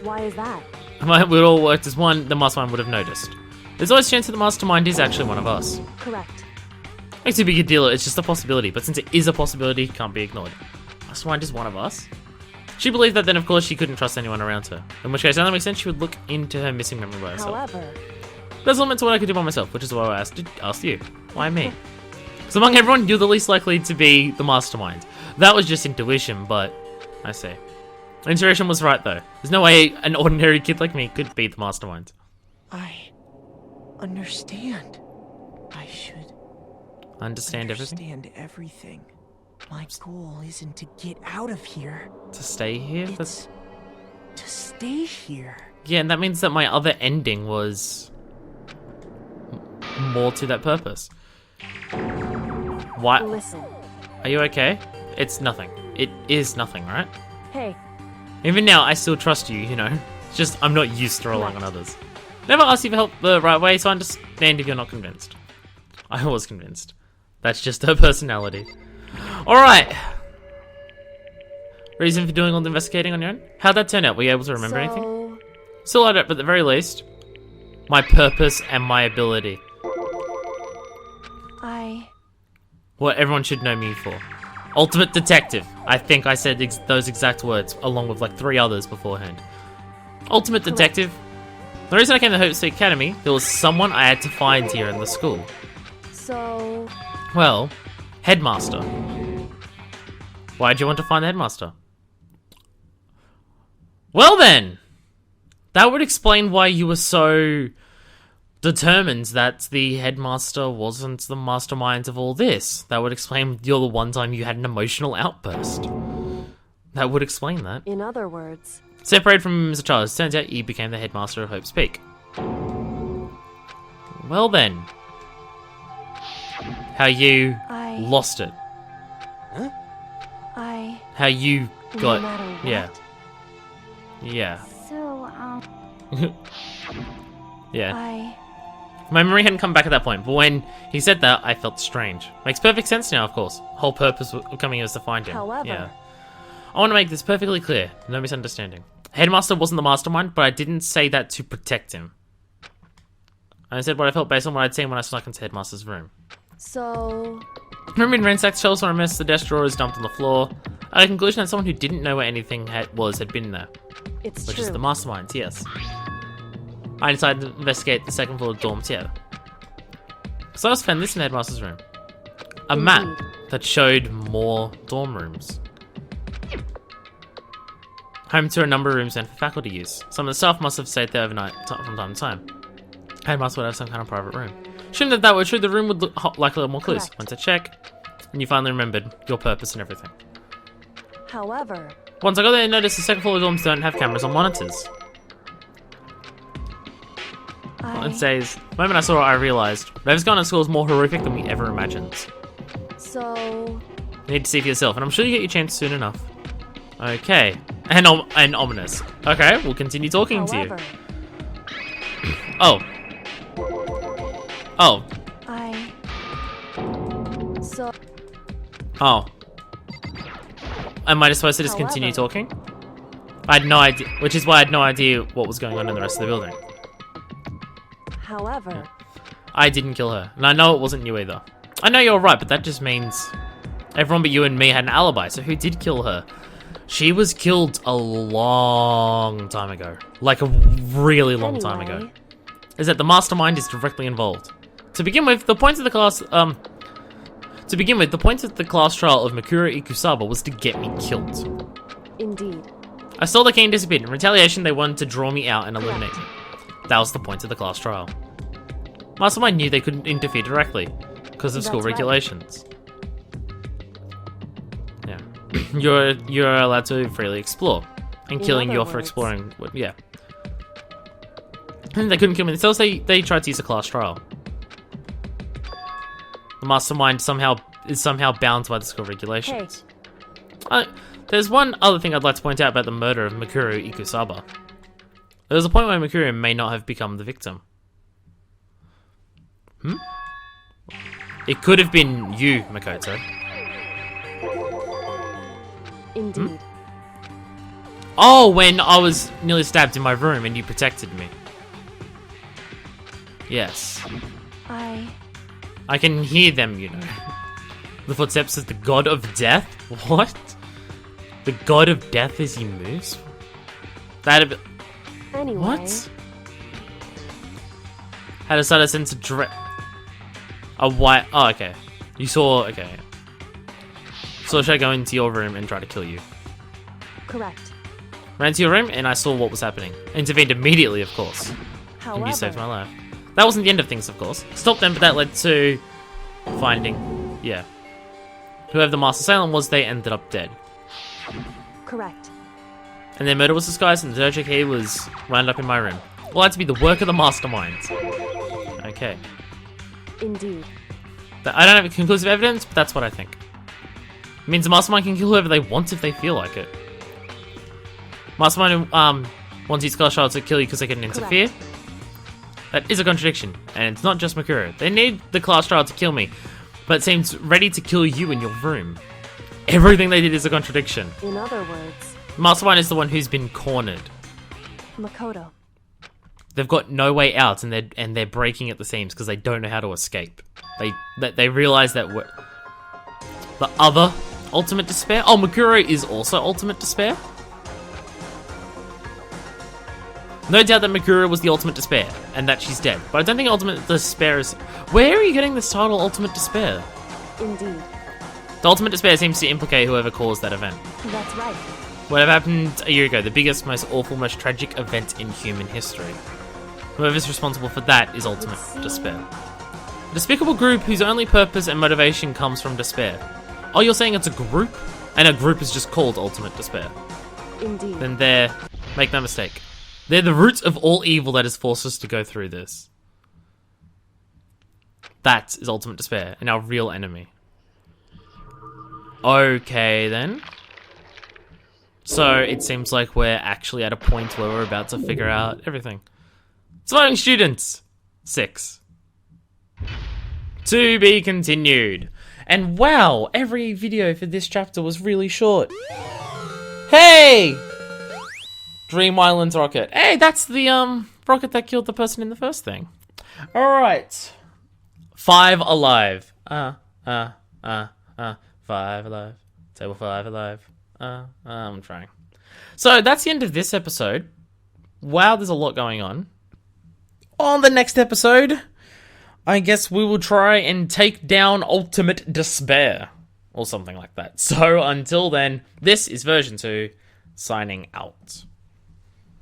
Why is that? If we all worked as one, the mastermind would have noticed. There's always a chance that the mastermind is actually one of us. Correct. Makes a big a deal, it's just a possibility, but since it is a possibility, it can't be ignored. Mastermind is one of us? She believed that then of course she couldn't trust anyone around her. In which case, that makes sense she would look into her missing memory by herself. However... There's limits to what I could do by myself, which is why I asked you. Why me? Because among everyone, you're the least likely to be the mastermind. That was just intuition, but... I see. Intuition was right, though. There's no way an ordinary kid like me could be the mastermind. I... understand. I should... Understand everything? Understand everything. My goal isn't to get out of here. To stay here? It's to stay here. Yeah, and that means that my other ending was... more to that purpose. Why? Listen. Are you okay? It's nothing. It is nothing, right? Hey. Even now, I still trust you, you know? It's just, I'm not used to relying on others. Never asked you for help the right way, so I understand if you're not convinced. I was convinced. That's just her personality. Alright. Reason for doing all the investigating on your own? How'd that turn out? Were you able to remember anything? Still, I don't, but at the very least, my purpose and my ability. What everyone should know me for. Ultimate detective. I think I said those exact words, along with like 3 others beforehand. Ultimate detective. The reason I came to Hope State Academy, there was someone I had to find here in the school. So... Well, headmaster. Why'd you want to find the headmaster? Well then! That would explain why you were so determined that the headmaster wasn't the mastermind of all this. That would explain you're the one time you had an emotional outburst. That would explain that. In other words... Separated from him as a child, it turns out you became the headmaster of Hope's Peak. Well then. how you I- lost it. I... How you got... No matter what? Yeah. Yeah. So, Yeah. I... My memory hadn't come back at that point, but when he said that, I felt strange. Makes perfect sense now, of course. Whole purpose of coming here was to find him. However... Yeah. I want to make this perfectly clear. No misunderstanding. Headmaster wasn't the mastermind, but I didn't say that to protect him. I said what I felt based on what I'd seen when I snuck into Headmaster's room. So... Remember in ransacked shelves when I missed the desk drawers dumped on the floor? I had a conclusion that someone who didn't know where anything had been there. It's Which true. is the masterminds, yes. I decided to investigate the second floor dorms here. So I also found this in Headmaster's room. A map that showed more dorm rooms. Home to a number of rooms and for faculty use. Some of the staff must have stayed there overnight from time to time. Headmaster would have some kind of private room. Assuming that were true, the room would look like a little more clues. Correct. Went to check, and you finally remembered your purpose and everything. However... Once I got there, I noticed the second floor dorms don't have cameras or monitors. It says, the moment I saw it, I realized whatever's going on in school is more horrific than we ever imagined. So... You need to see for yourself, and I'm sure you get your chance soon enough. Okay. And ominous. Okay, we'll continue talking However... to you. Oh. Oh. So... Oh. Am I just supposed to just continue However- talking? I had no idea, which is why I had no idea what was going on in the rest of the building. However... I didn't kill her, and I know it wasn't you either. I know you're right, but that just means everyone but you and me had an alibi, so who did kill her? She was killed a long time ago. Like a really long time ago. Anyway. Is that the mastermind is directly involved. To begin with, the point of the class trial of Mikuro Ikusaba was to get me killed. Indeed. I stole the key and disappeared. In retaliation, they wanted to draw me out and eliminate me. That was the point of the class trial. Mastermind knew they couldn't interfere directly because of school That's right. regulations. Yeah, you're allowed to freely explore, and In killing other you for words. exploring. Yeah, and they couldn't kill me themselves. They tried to use a class trial. The mastermind is somehow bound by the school regulations. There's one other thing I'd like to point out about the murder of Mikuro Ikusaba. There was a point where Mikuro may not have become the victim. It could have been you, Makoto. Indeed. Oh, when I was nearly stabbed in my room and you protected me. Yes. I can hear them, you know. The footsteps of the god of death? What? The god of death as he moves? That Anyway... What? Had a sudden sense of dread. A white. Oh, okay. You saw. Okay. So should I go into your room and try to kill you? Correct. Ran into your room and I saw what was happening. Intervened immediately, of course. However... And you saved my life. That wasn't the end of things, of course. Stopped them, but that led to finding. Yeah. Whoever the Master Assailant was, they ended up dead. Correct. And their murder was disguised, and the dojo key was wound up in my room. Well, that to be the work of the mastermind. Okay. Indeed. I don't have conclusive evidence, but that's what I think. It means the mastermind can kill whoever they want if they feel like it. Mastermind wants each class child to kill you because they can interfere. Correct. That is a contradiction, and it's not just Mikuro. They need the class child to kill me, but it seems ready to kill you in your room. Everything they did is a contradiction. In other words... Mastermind is the one who's been cornered. Makoto. They've got no way out, and they're breaking at the seams because they don't know how to escape. They realize that the other ultimate despair. Oh, Mikuro is also ultimate despair. No doubt that Mikuro was the ultimate despair, and that she's dead. But I don't think ultimate despair is. Where are you getting this title, ultimate despair? Indeed. The ultimate despair seems to implicate whoever caused that event. That's right. Whatever happened a year ago, the biggest, most awful, most tragic event in human history. Whoever's responsible for that is ultimate despair. A despicable group whose only purpose and motivation comes from despair. Oh, you're saying it's a group? And a group is just called ultimate despair. Indeed. Then make no mistake, they're the root of all evil that has forced us to go through this. That is ultimate despair and our real enemy. Okay, then. So it seems like we're actually at a point where we're about to figure out everything. Surviving students. 6. To be continued. And wow, every video for this chapter was really short. Hey! Dream Island's rocket. Hey, that's the rocket that killed the person in the first thing. Alright. 5 alive. 5 alive. Table 5 alive. I'm trying. So that's the end of this episode. Wow, there's a lot going on. On the next episode, I guess we will try and take down ultimate despair. Or something like that. So until then, this is version 2, signing out.